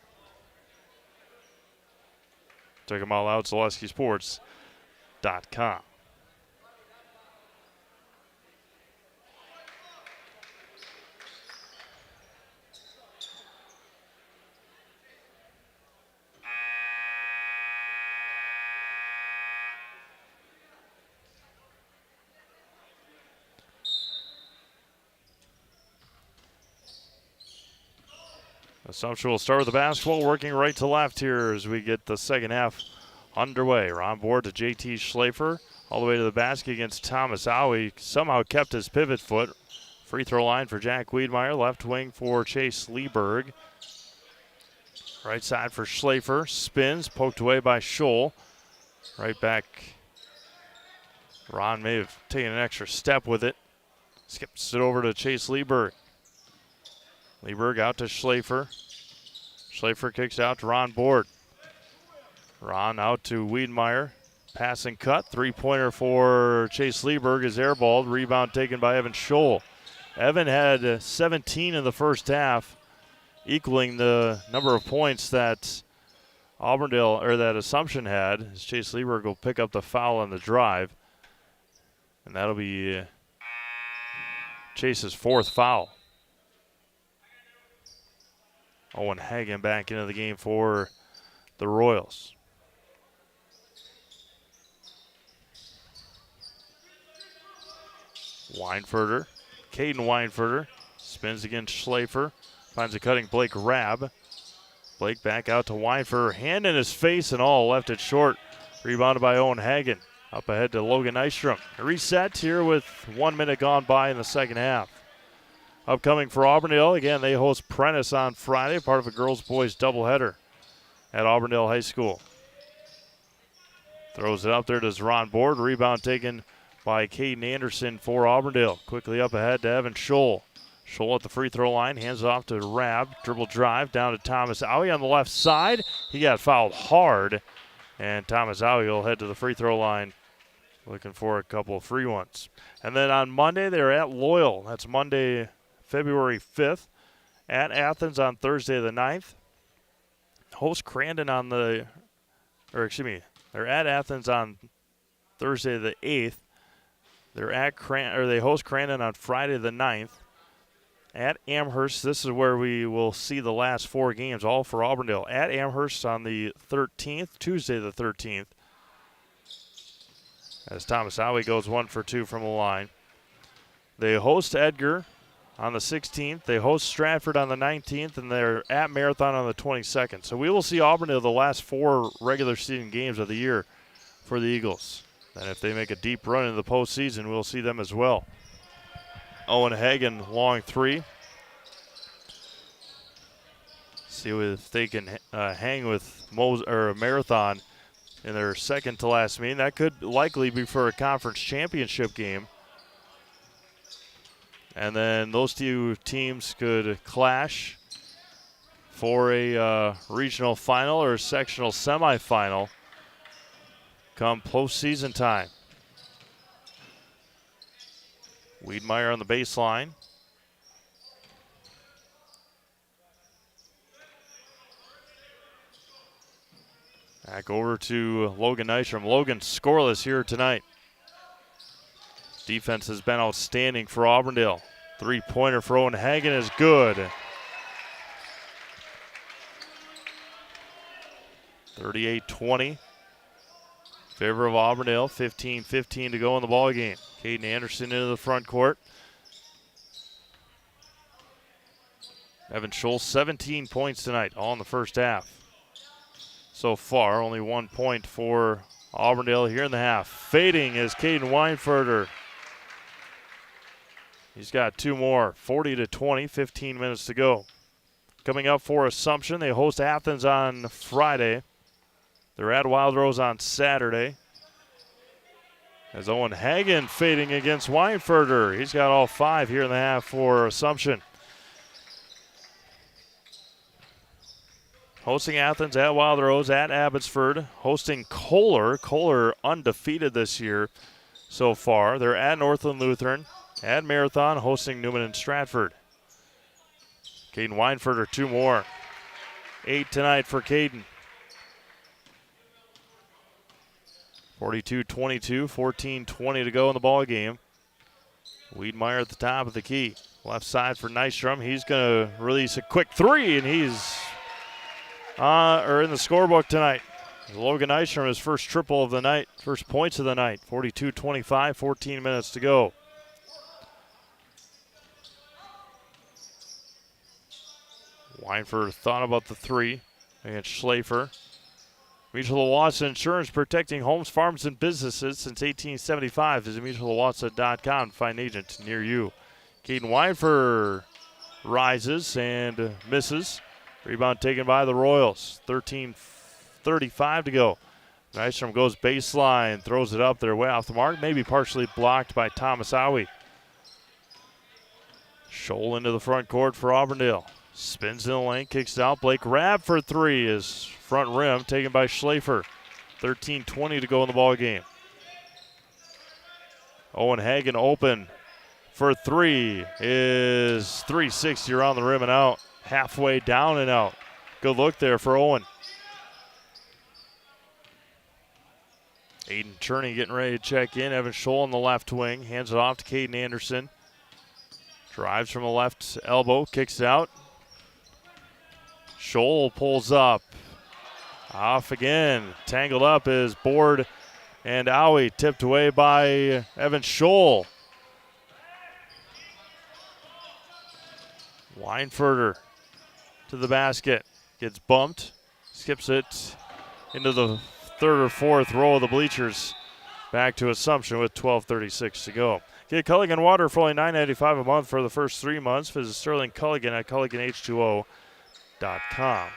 Check them all out, ZaleskiSports.com. Assumption will start with the basketball, working right to left here as we get the second half underway. We're on board to JT Schlafer, all the way to the basket against Thomas Owie. Somehow kept his pivot foot. Free throw line for Jack Wiedmeyer, left wing for Chase Lieberg. Right side for Schlafer, spins, poked away by Scholl. Right back, Ron may have taken an extra step with it. Skips it over to Chase Lieberg. Lieberg out to Schlafer. Schlafer kicks out to Ron Board. Ron out to Wiedmeyer. Pass and cut. Three-pointer for Chase Lieberg is airballed. Rebound taken by Evan Scholl. Evan had 17 in the first half, equaling the number of points that Auburndale, or that Assumption had, as Chase Lieberg will pick up the foul on the drive. And that'll be Chase's fourth foul. Owen Hagen back into the game for the Royals. Weinfurter, Caden Weinfurter, spins against Schlafer, finds a cutting Blake Rabb. Blake back out to Weinfurter, hand in his face and all, left it short. Rebounded by Owen Hagen. Up ahead to Logan Nystrom. Reset here with 1 minute gone by in the second half. Upcoming for Auburndale, again, they host Prentice on Friday, part of a girls-boys doubleheader at Auburndale High School. Throws it up there to Zron Board. Rebound taken by Caden Anderson for Auburndale. Quickly up ahead to Evan Scholl. Scholl at the free throw line, hands off to Rabb. Dribble drive down to Thomas Owie on the left side. He got fouled hard, and Thomas Owie will head to the free throw line looking for a couple of free ones. And then on Monday, they're at Loyal. That's Monday, February 5th, at Athens on Thursday the 9th. Host Crandon on the, or excuse me, they're at Athens on Thursday the 8th. They're at they host Crandon on Friday the 9th. At Amherst, this is where we will see the last four games, all for Auburndale. At Amherst on the 13th, Tuesday the 13th. As Thomas Owie goes 1 for 2 from the line. They host Edgar on the 16th. They host Stratford on the 19th, and they're at Marathon on the 22nd. So we will see Auburndale the last four regular season games of the year for the Eagles. And if they make a deep run into the postseason, we'll see them as well. Owen Hagen, long three. See if they can hang with Marathon in their second to last meeting. That could likely be for a conference championship game. And then those two teams could clash for a regional final or a sectional semifinal come postseason time. Wiedmeyer on the baseline. Back over to Logan Nystrom. Logan scoreless here tonight. Defense has been outstanding for Auburndale. Three-pointer for Owen Hagen is good. 38-20. Favor of Auburndale. 15-15 to go in the ball game. Caden Anderson into the front court. Evan Scholl, 17 points tonight, all in the first half. So far, only 1 point for Auburndale here in the half. Fading is Caden Weinfurter. He's got two more, 40-20, 15 minutes to go. Coming up for Assumption, they host Athens on Friday. They're at Wild Rose on Saturday. As Owen Hagen fading against Weinfurter. He's got all 5 here in the half for Assumption. Hosting Athens at Wild Rose, at Abbotsford. Hosting Kohler. Kohler undefeated this year so far. They're at Northland Lutheran, at Marathon, hosting Newman and Stratford. Caden Weinfurter, 2 more. 8 tonight for Caden. 42-22, 14-20 to go in the ball game. Wiedmeyer at the top of the key. Left side for Nystrom. He's going to release a quick 3, and he's in the scorebook tonight. Logan Nystrom, his first triple of the night, first points of the night. 42-25, 14 minutes to go. Weinfurter thought about the 3 against Schlafer. Mutual Owasso Insurance, protecting homes, farms, and businesses since 1875. Visit mutualowasso.com to find an agent near you. Caden Weinfurter rises and misses. Rebound taken by the Royals. 13:35 to go. Nystrom goes baseline, throws it up there way off the mark, maybe partially blocked by Thomas Owie. Scholl into the front court for Auburndale. Spins in the lane, kicks it out. Blake Rabb for 3 is front rim, taken by Schlafer. 13:20 to go in the ball game. Owen Hagen open for 3 is 360 around the rim and out. Halfway down and out. Good look there for Owen. Aiden Cherney getting ready to check in. Evan Scholl on the left wing. Hands it off to Caden Anderson. Drives from the left elbow. Kicks it out. Scholl pulls up. Off again. Tangled up is Board and Owie. Tipped away by Evan Scholl. Weinfurter to the basket. Gets bumped. Skips it into the 3rd or 4th row of the bleachers. Back to Assumption with 12:36 to go. Get Culligan water for only $9.95 a month for the first 3 months. Visit Sterling Culligan at CulliganH2O.com.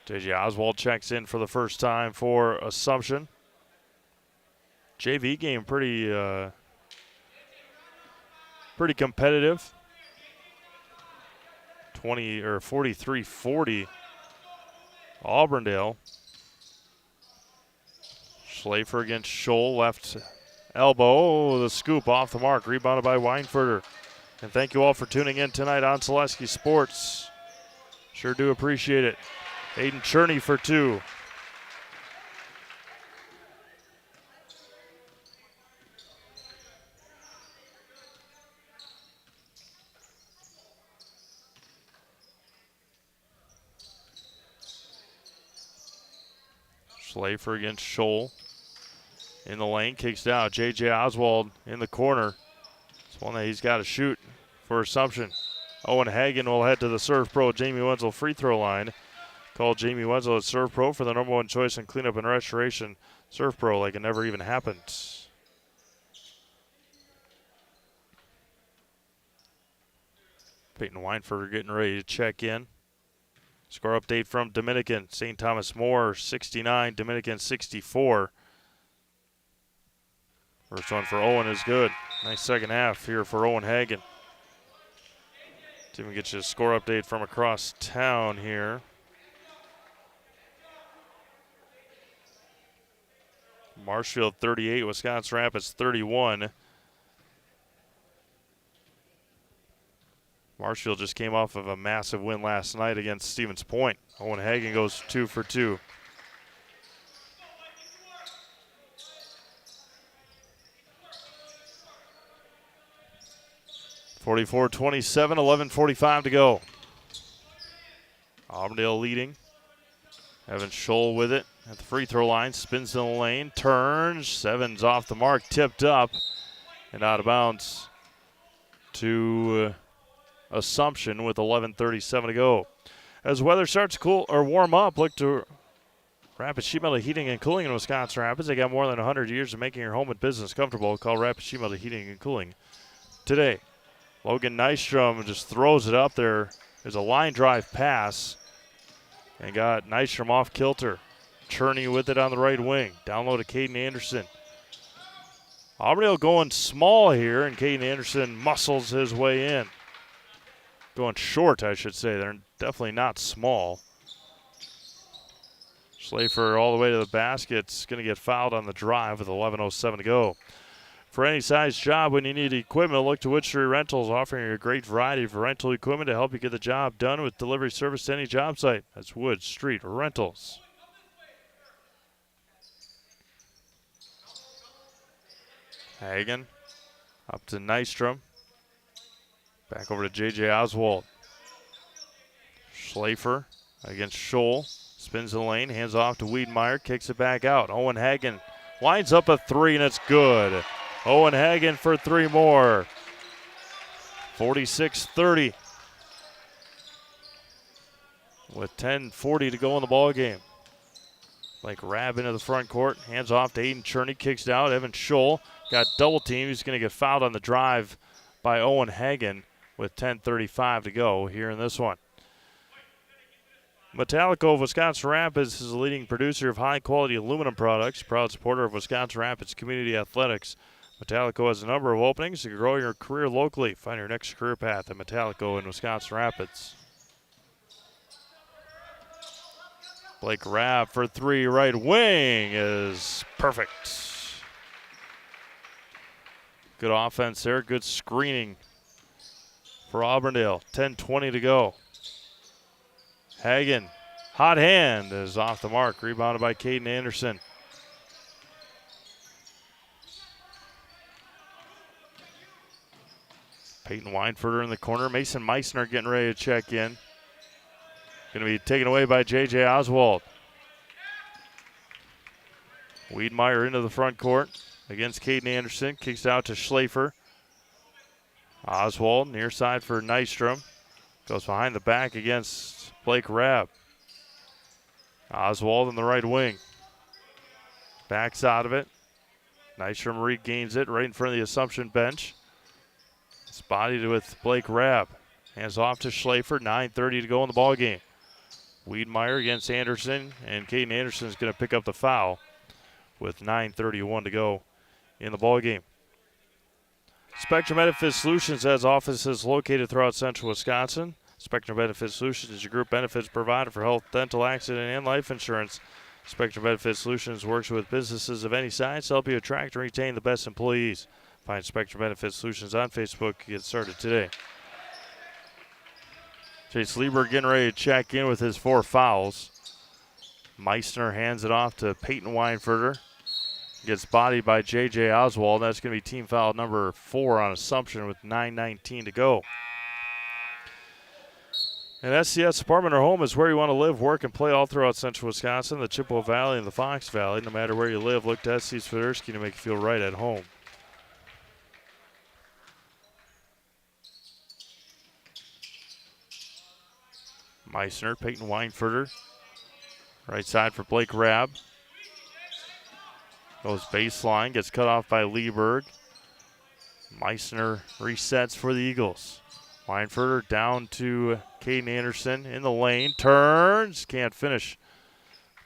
J.J. Oswald checks in for the first time for Assumption. JV game pretty competitive. 43-40 Auburndale. Schlafer against Scholl, left elbow. The scoop off the mark, rebounded by Weinfurter. And thank you all for tuning in tonight on Selesky Sports. Sure do appreciate it. Aiden Cherney for 2. Schlafer against Scholl. In the lane, kicks down. J.J. Oswald in the corner. It's one that he's got to shoot for Assumption. Owen Hagen will head to the Serve Pro Jamie Wenzel free throw line. Call Jamie Wenzel at Serve Pro for the #1 choice in cleanup and restoration. Serve Pro like it never even happened. Peyton Weinfurter getting ready to check in. Score update from Dominican. St. Thomas More 69, Dominican 64. First one for Owen is good. Nice second half here for Owen Hagen. See if we can get you a score update from across town here. Marshfield 38, Wisconsin Rapids 31. Marshfield just came off of a massive win last night against Stevens Point. Owen Hagen goes 2 for 2. (44-27), 11:45 to go. Auburndale leading. Evan Scholl with it at the free throw line. Spins in the lane. Turns. Seven's off the mark. Tipped up. And out of bounds to Assumption with 11:37 to go. As weather starts to cool or warm up, look to Rapid Sheet Metal Heating and Cooling in Wisconsin Rapids. They got more than 100 years of making your home and business comfortable. Call Rapid Sheet Metal Heating and Cooling today. Logan Nystrom just throws it up there. There's a line drive pass and got Nystrom off kilter. Cherney with it on the right wing. Down low to Caden Anderson. Auburndale going small here, and Caden Anderson muscles his way in. Going short, I should say. They're definitely not small. Schlafer all the way to the basket. Is going to get fouled on the drive with 11:07 to go. For any size job, when you need equipment, look to Wood Street Rentals, offering a great variety of rental equipment to help you get the job done with delivery service to any job site. That's Wood Street Rentals. Hagen up to Nystrom. Back over to J.J. Oswald. Schlafer against Scholl. Spins the lane, hands off to Wiedemeyer, kicks it back out. Owen Hagen lines up a three, and it's good. Owen Hagen for three more. 46-30. With 10:40 to go in the ball game. Like Rabb into the front court, hands off to Aiden Cherney, kicks it out. Evan Scholl got double teamed. He's going to get fouled on the drive by Owen Hagen with 10:35 to go here in this one. Metallico of Wisconsin Rapids is the leading producer of high-quality aluminum products, proud supporter of Wisconsin Rapids community athletics. Metallico has a number of openings to grow your career locally. Find your next career path at Metallico in Wisconsin Rapids. Blake Rabb for three, right wing is perfect. Good offense there, good screening for Auburndale. 10:20 to go. Hagen, hot hand, is off the mark. Rebounded by Caden Anderson. Peyton Weinfurter in the corner. Mason Meissner getting ready to check in. Going to be taken away by J.J. Oswald. Wiedemeyer into the front court against Caden Anderson. Kicks out to Schlafer. Oswald near side for Nystrom. Goes behind the back against Blake Rabb. Oswald in the right wing. Backs out of it. Nystrom regains it right in front of the Assumption bench. It's bodied with Blake Rabb. Hands off to Schlafer. 9:30 to go in the ball game. Wiedemeyer against Anderson, and Caden Anderson is going to pick up the foul with 9:31 to go in the ball game. Spectrum Benefit Solutions has offices located throughout central Wisconsin. Spectrum Benefit Solutions is your group benefits provider for health, dental, accident, and life insurance. Spectrum Benefit Solutions works with businesses of any size to help you attract and retain the best employees. Find Spectrum Benefit Solutions on Facebook. Get started today. Chase Lieber getting ready to check in with his 4 fouls. Meissner hands it off to Peyton Weinfurter. Gets bodied by J.J. Oswald. That's going to be team foul number 4 on Assumption with 9:19 to go. And SCS Apartment or Home is where you want to live, work, and play all throughout central Wisconsin, the Chippewa Valley, and the Fox Valley. No matter where you live, look to SC Swiderski to make you feel right at home. Meissner, Peyton Weinfurter. Right side for Blake Rabb. Goes baseline, gets cut off by Lieberg. Meissner resets for the Eagles. Weinfurter down to Caden Anderson in the lane. Turns, can't finish.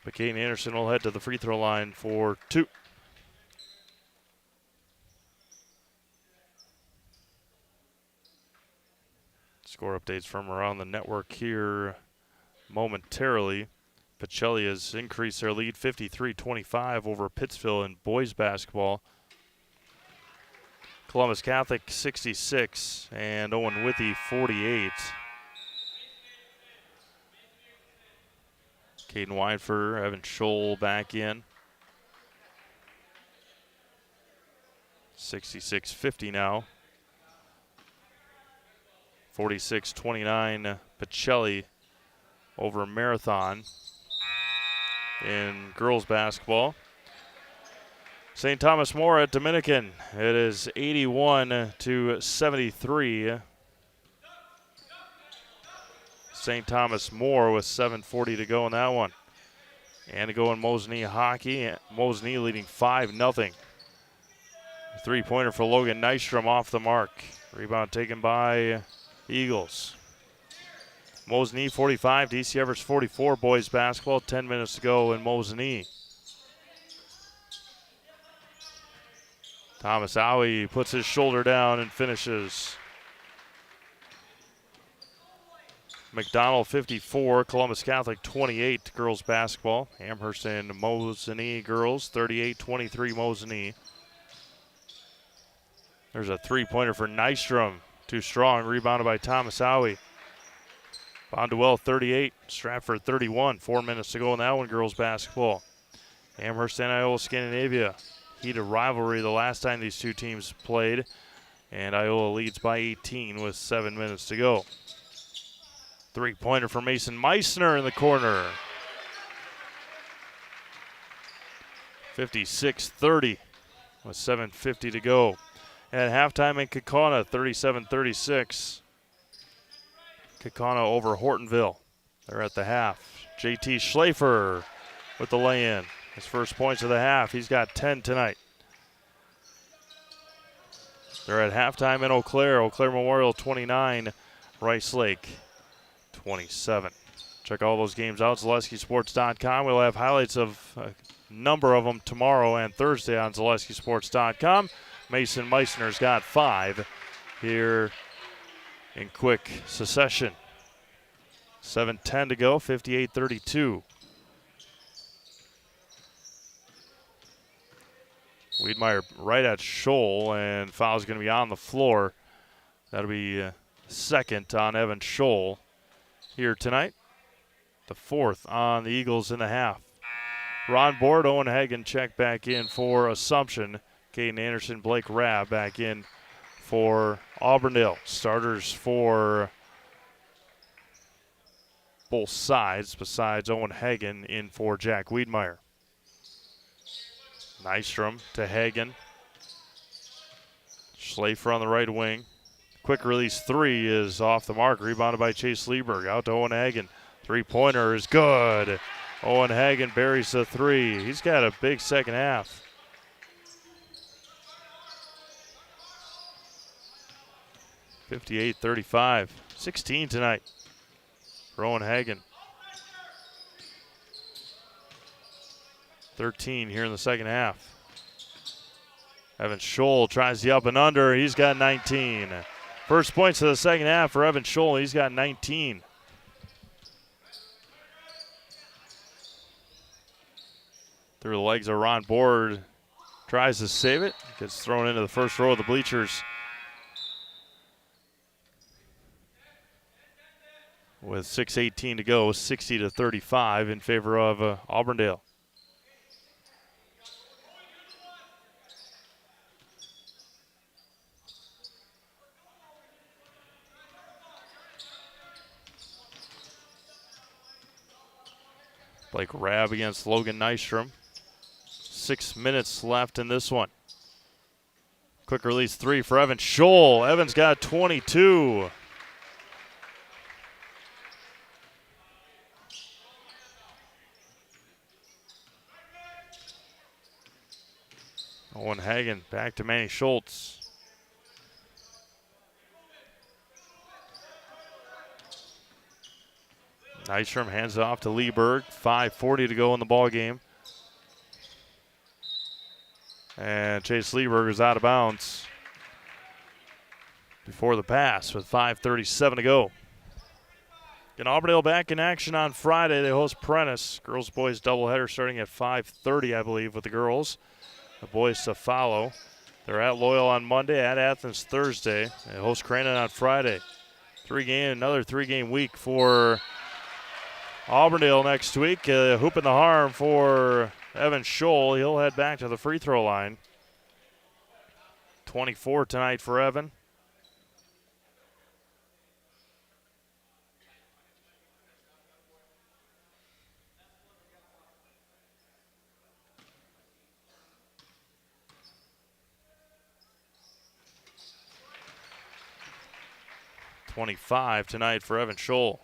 But Caden Anderson will head to the free throw line for 2. Score updates from around the network here momentarily. Pacelli has increased their lead 53-25 over Pittsville in boys basketball. Columbus Catholic 66 and Owen Withy 48. Caden Weinfer, Evan Scholl back in. 66-50 now. 46-29 Pacelli over Marathon in girls basketball. St. Thomas More at Dominican. It is 81-73. St. Thomas More with 7:40 to go in that one. And to go in Mosinee hockey. Mosinee leading 5-0. Three-pointer for Logan Nystrom off the mark. Rebound taken by Eagles. Mosinee 45, DC Everest 44 boys basketball. 10 minutes to go in Mosinee. Thomas Owie puts his shoulder down and finishes. McDonald 54, Columbus Catholic 28 girls basketball. Amherst and Mosinee girls 38-23 Mosinee. There's a three-pointer for Nystrom. Too strong, rebounded by Thomas Owie. Bonduel 38, Stratford 31. 4 minutes to go in that one, girls basketball. Amherst and Iola Scandinavia. Heated rivalry the last time these two teams played. And Iola leads by 18 with 7 minutes to go. Three-pointer for Mason Meissner in the corner. 56-30 with 7:50 to go. At halftime in Kaukauna, 37-36. Kaukauna over Hortonville. They're at the half. JT Schlafer with the lay-in. His first points of the half. He's got 10 tonight. They're at halftime in Eau Claire. Eau Claire Memorial 29, Rice Lake 27. Check all those games out, ZaleskiSports.com. We'll have highlights of a number of them tomorrow and Thursday on ZaleskiSports.com. Mason Meissner's got 5 here in quick succession. 7:10 to go, 58-32. Wiedmeyer right at Scholl, and foul's going to be on the floor. That'll be second on Evan Scholl here tonight. The 4th on the Eagles in the half. Ron Board, Owen Hagen check back in for Assumption. Caden Anderson, Blake Rabb back in for Auburndale. Starters for both sides besides Owen Hagen in for Jack Wiedmeyer. Nystrom to Hagen. Schlafer on the right wing. Quick release three is off the mark. Rebounded by Chase Lieberg. Out to Owen Hagen. Three-pointer is good. Owen Hagen buries the three. He's got a big second half. (58-35). 16 tonight for Owen Hagen. 13 here in the second half. Evan Scholl tries the up and under. He's got 19. First points of the second half for Evan Scholl. He's got 19. Through the legs of Ron Board. Tries to save it. Gets thrown into the first row of the bleachers. With 6:18 to go, 60-35 in favor of Auburndale. Blake Rabb against Logan Nystrom. 6 minutes left in this one. Quick release three for Evan Scholl. Evan's got 22. Owen Hagen back to Manny Schultz. Nystrom hands it off to Lieberg. 5:40 to go in the ball game. And Chase Lieberg is out of bounds before the pass with 5:37 to go. And Auburndale back in action on Friday. They host Prentice. Girls-boys doubleheader starting at 5:30, I believe, with the girls. The boys to follow. They're at Loyal on Monday, at Athens Thursday. They host Crandon on Friday. Another three-game week for Auburndale next week. Hoop in the harm for Evan Scholl. He'll head back to the free throw line. 24 tonight for Evan. .25 tonight for Evan Scholl.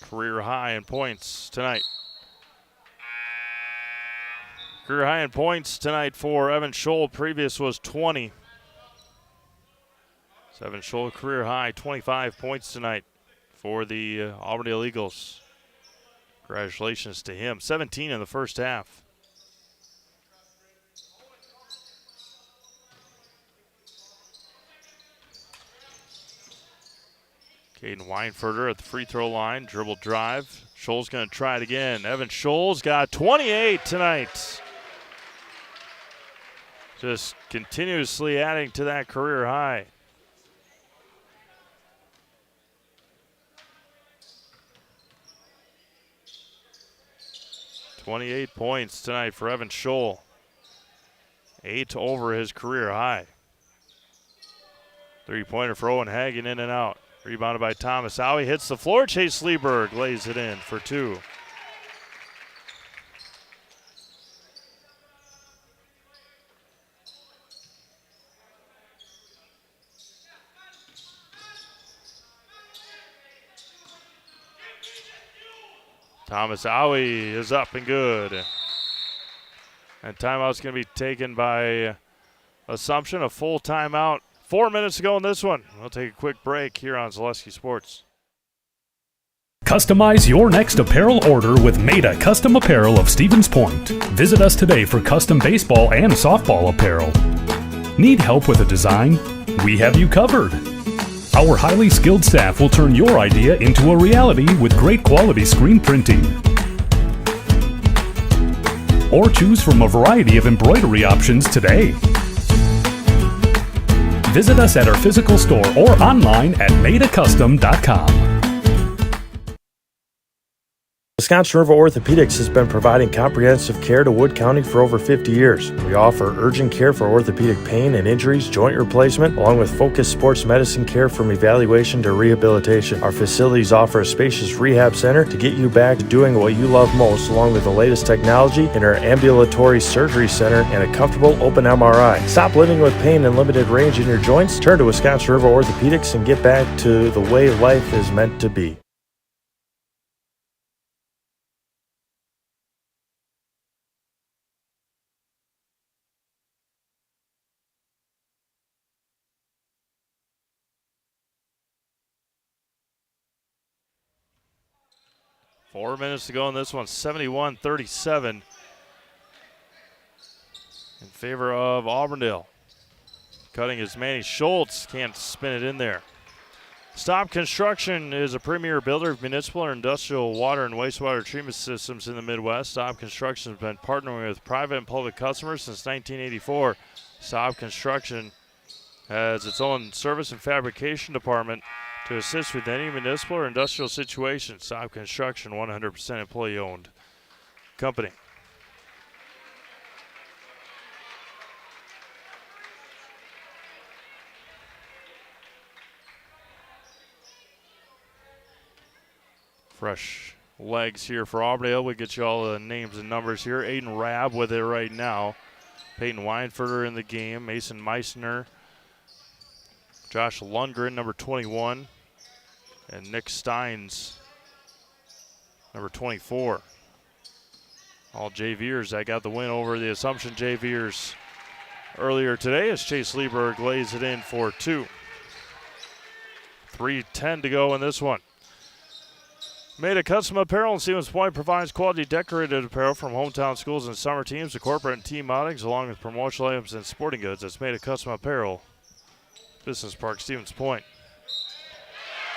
Career high in points tonight. Career high in points tonight for Evan Scholl. Previous was 20. So Evan Scholl, career high, 25 points tonight for the Auburndale Eagles. Congratulations to him. 17 in the first half. Caden Weinfurter at the free throw line. Dribble drive. Scholl's going to try it again. Evan Scholl's got 28 tonight. Just continuously adding to that career high. .28 points tonight for Evan Scholl. 8 over his career high. Three-pointer for Owen Hagen, in and out. Rebounded by Thomas Howie. Hits the floor. Chase Lieberg lays it in for 2. Thomas Howie is up and good. And timeout's going to be taken by Assumption, a full timeout. 4 minutes to go in this one. We'll take a quick break here on Zaleski Sports. Customize your next apparel order with Maida Custom Apparel of Stevens Point. Visit us today for custom baseball and softball apparel. Need help with a design? We have you covered. Our highly skilled staff will turn your idea into a reality with great quality screen printing. Or choose from a variety of embroidery options today. Visit us at our physical store or online at maidacustom.com. Wisconsin River Orthopedics has been providing comprehensive care to Wood County for over 50 years. We offer urgent care for orthopedic pain and injuries, joint replacement, along with focused sports medicine care from evaluation to rehabilitation. Our facilities offer a spacious rehab center to get you back to doing what you love most, along with the latest technology in our ambulatory surgery center and a comfortable open MRI. Stop living with pain and limited range in your joints. Turn to Wisconsin River Orthopedics and get back to the way life is meant to be. Four minutes to go in this one, 71-37 in favor of Auburndale. Cutting is Manny Schultz, can't spin it in there. Stop Construction is a premier builder of municipal or industrial water and wastewater treatment systems in the Midwest. Stop Construction has been partnering with private and public customers since 1984. Stop Construction has its own service and fabrication department to assist with any municipal or industrial situation. Stop Construction, 100% employee-owned company. Fresh legs here for Auburndale. We get you all the names and numbers here. Aiden Rabb with it right now. Peyton Weinfurter in the game. Mason Meissner. Josh Lundgren, number 21. And Nick Steins, number 24. All JVers that got the win over the Assumption JVers earlier today as Chase Lieberg lays it in for 2. 3:10 to go in this one. Made a Custom Apparel in Stevens Point provides quality decorated apparel from hometown schools and summer teams to corporate and team outings, along with promotional items and sporting goods. That's Made a Custom Apparel, Business Park, Stevens Point.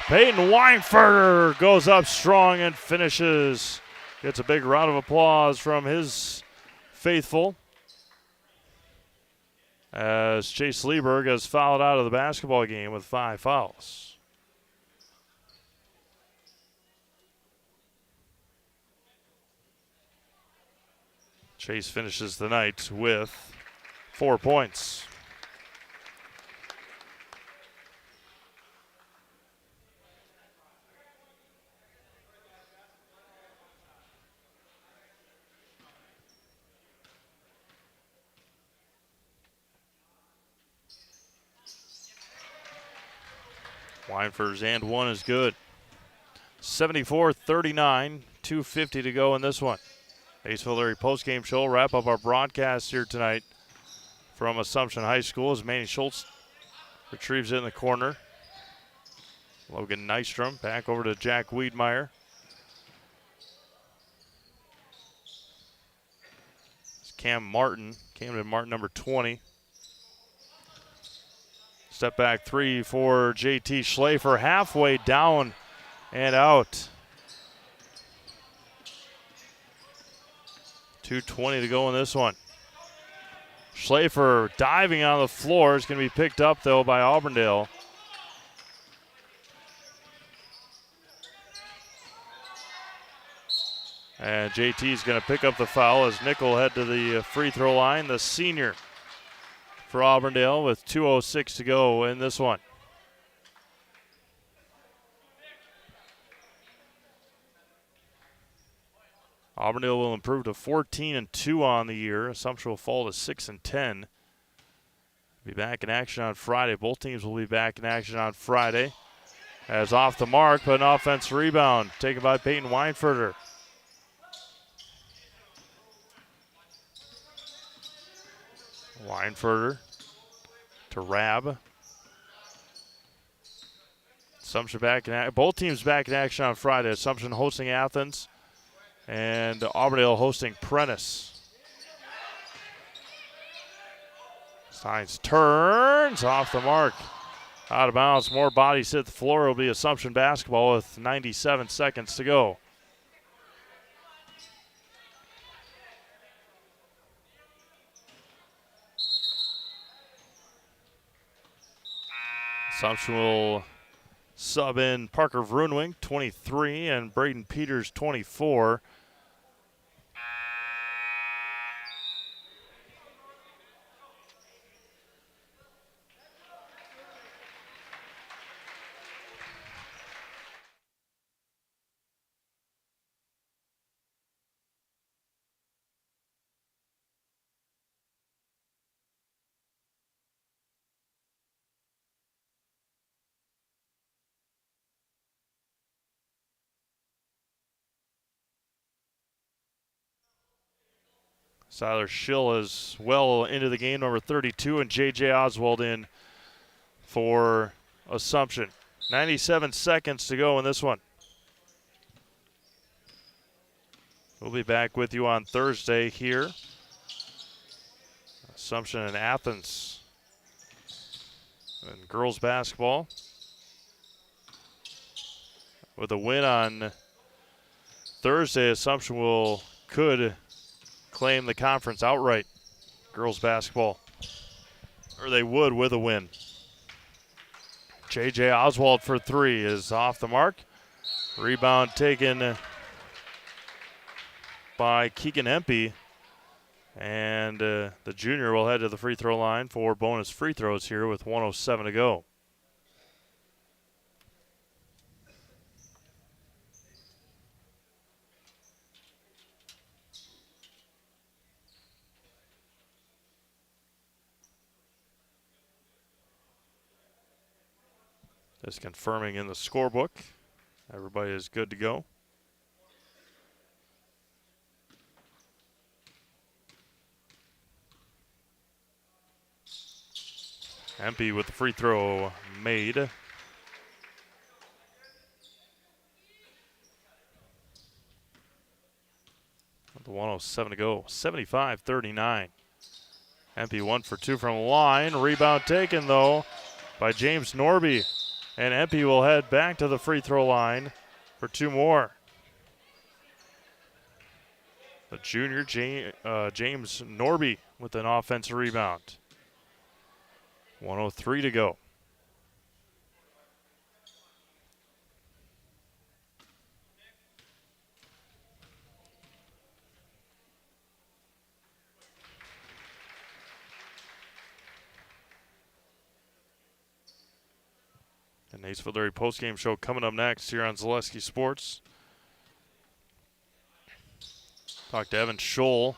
Peyton Weinferter goes up strong and finishes. Gets a big round of applause from his faithful, as Chase Lieberg has fouled out of the basketball game with 5 fouls. Chase finishes the night with 4 points. Weinferter's and one is good. 74-39, 2:50 to go in this one. Batesville Larry postgame show. Wrap up our broadcast here tonight from Assumption High School as Manny Schultz retrieves it in the corner. Logan Nystrom back over to Jack Wiedmeyer. It's Camden Martin, number 20. Step back three for JT Schlafer, halfway down and out. 2:20 to go in this one. Schlafer diving on the floor is going to be picked up, though, by Auburndale. And JT is going to pick up the foul as Nick will head to the free throw line, the senior for Auburndale, with 2:06 to go in this one. Auburndale will improve to 14-2 on the year. Assumption will fall to 6-10. Be back in action on Friday. Both teams will be back in action on Friday. As off the mark, but an offensive rebound taken by Peyton Weinferter. Weinferter to Rabb. Assumption back in both teams back in action on Friday. Assumption hosting Athens and Auburndale hosting Prentice. Steins turns off the mark. Out of bounds. More bodies hit the floor. It'll be Assumption basketball with 97 seconds to go. Assumption will sub in Parker Vroonwing, 23, and Braden Peters, 24. Siler Schill is well into the game, number 32, and J.J. Oswald in for Assumption. 97 seconds to go in this one. We'll be back with you on Thursday here. Assumption and Athens in girls basketball. With a win on Thursday, Assumption could claim the conference outright, girls basketball, or they would with a win. J.J. Oswald for three is off the mark. Rebound taken by Keegan Empey, and the junior will head to the free throw line for bonus free throws here with 1:07 to go. Just confirming in the scorebook. Everybody is good to go. Empey with the free throw made. 1:07 to go. 75-39. Empey 1 for 2 from the line. Rebound taken, though, by James Norby. And Empey will head back to the free throw line for 2 more. The junior, James Norby, with an offensive rebound. 1:03 to go. The Naisville Dairy postgame show coming up next here on Zaleski Sports. Talk to Evan Scholl.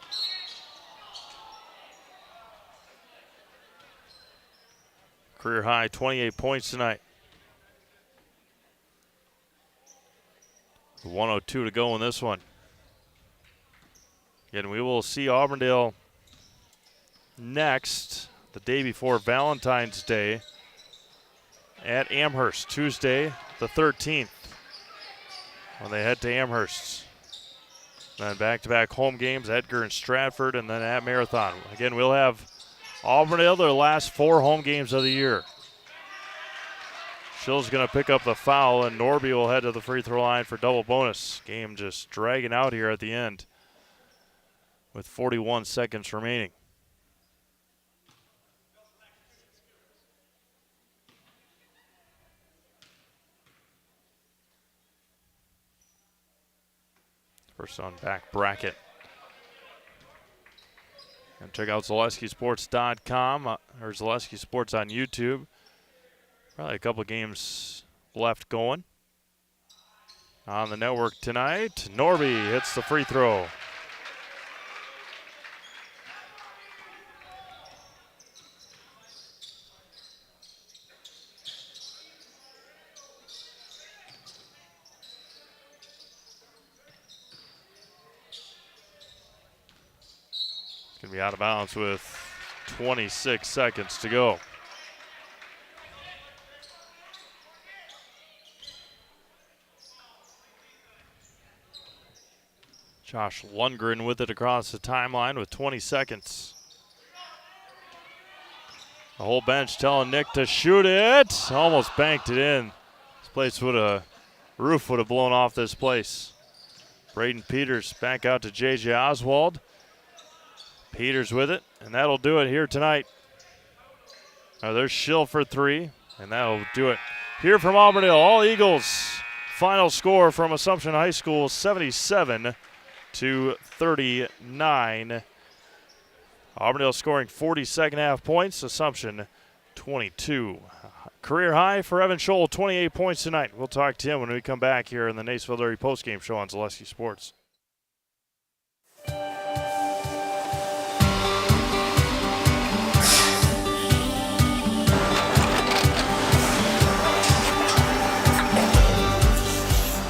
Career high 28 points tonight. 1:02 to go in this one. Again, we will see Auburndale next, the day before Valentine's Day, at Amherst, Tuesday the 13th, when they head to Amherst. Then back-to-back home games, Edgar and Stratford, and then at Marathon. Again, we'll have Auburndale their last 4 home games of the year. Schill's going to pick up the foul, and Norby will head to the free throw line for double bonus. Game just dragging out here at the end with 41 seconds remaining. First on back bracket. And check out ZaleskiSports.com or Zaleski Sports on YouTube. Probably a couple games left going. On the network tonight, Norby hits the free throw. Going to be out of bounds with 26 seconds to go. Josh Lundgren with it across the timeline with 20 seconds. The whole bench telling Nick to shoot it. Almost banked it in. Roof would have blown off this place. Braden Peters back out to J.J. Oswald. Peters with it, and that'll do it here tonight. There's Schill for 3, and that'll do it. Here from Auburndale, all Eagles. Final score from Assumption High School, 77-39. Auburndale scoring 40 second half points, Assumption 22. Career high for Evan Scholl, 28 points tonight. We'll talk to him when we come back here in the Naisville Dairy postgame show on Zaleski Sports.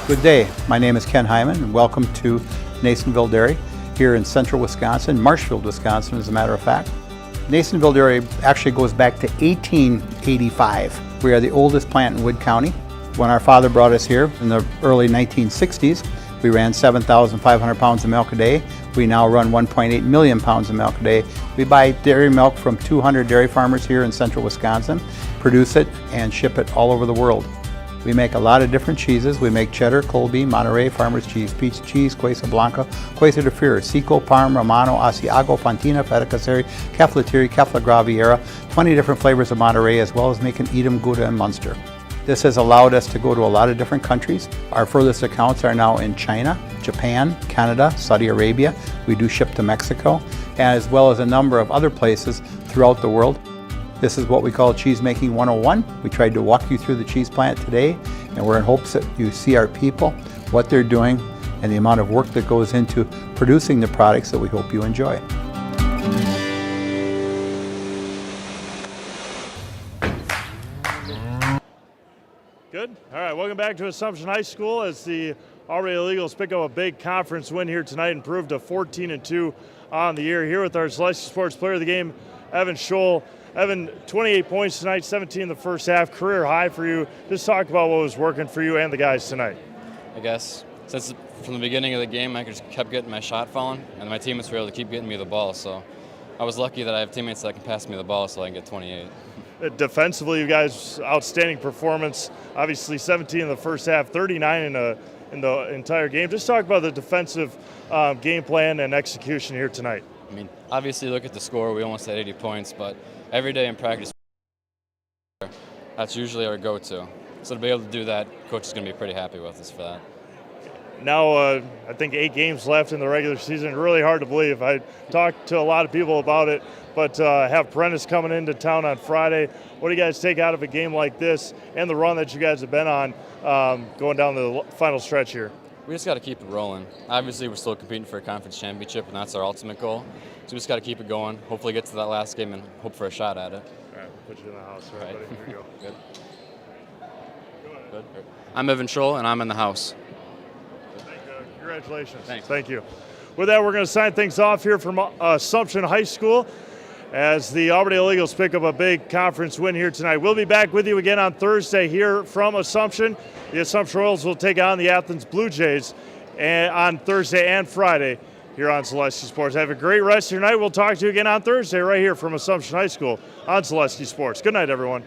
Good day. My name is Ken Hyman, and welcome to Nasonville Dairy here in central Wisconsin, Marshfield, Wisconsin, as a matter of fact. Nasonville Dairy actually goes back to 1885. We are the oldest plant in Wood County. When our father brought us here in the early 1960s, we ran 7,500 pounds of milk a day. We now run 1.8 million pounds of milk a day. We buy dairy milk from 200 dairy farmers here in central Wisconsin, produce it, and ship it all over the world. We make a lot of different cheeses. We make cheddar, Colby, Monterey, Farmer's Cheese, Peach Cheese, Quesa Blanca, Quesa de Fury, Seco, Parm, Romano, Asiago, Fontina, Feta Caseri, Keflatiri, Kefla Graviera, 20 different flavors of Monterey, as well as making Edam, Gouda, and Munster. This has allowed us to go to a lot of different countries. Our furthest accounts are now in China, Japan, Canada, Saudi Arabia. We do ship to Mexico, as well as a number of other places throughout the world. This is what we call Cheese Making 101. We tried to walk you through the cheese plant today, and we're in hopes that you see our people, what they're doing, and the amount of work that goes into producing the products that we hope you enjoy. Good. All right, welcome back to Assumption High School as the Auburndale Eagles pick up a big conference win here tonight, improved to 14-2 on the year. Here with our Zaleski Sports Player of the Game, Evan Scholl. Evan, 28 points tonight, 17 in the first half, career high for you. Just talk about what was working for you and the guys tonight. I guess since from the beginning of the game, I just kept getting my shot falling, and my teammates were able to keep getting me the ball. So I was lucky that I have teammates that can pass me the ball so I can get 28. Defensively, you guys, outstanding performance. Obviously, 17 in the first half, 39 in the entire game. Just talk about the defensive game plan and execution here tonight. I mean, obviously, look at the score. We almost had 80 points, but every day in practice, that's usually our go-to. So to be able to do that, coach is going to be pretty happy with us for that. Now, I think 8 games left in the regular season. Really hard to believe. I talked to a lot of people about it, but have Prentice coming into town on Friday. What do you guys take out of a game like this and the run that you guys have been on going down the final stretch here? We just got to keep it rolling. Obviously, we're still competing for a conference championship, and that's our ultimate goal. So we just got to keep it going, hopefully get to that last game and hope for a shot at it. All right, we'll put you in the house. All right, buddy, here you go. Good. Good. I'm Evan Scholl, and I'm in the house. Congratulations. Thanks. Thank you. With that, we're going to sign things off here from Assumption High School as the Auburndale Eagles pick up a big conference win here tonight. We'll be back with you again on Thursday here from Assumption. The Assumption Royals will take on the Athens Blue Jays on Thursday and Friday here on Celestia Sports. Have a great rest of your night. We'll talk to you again on Thursday right here from Assumption High School on Celestia Sports. Good night, everyone.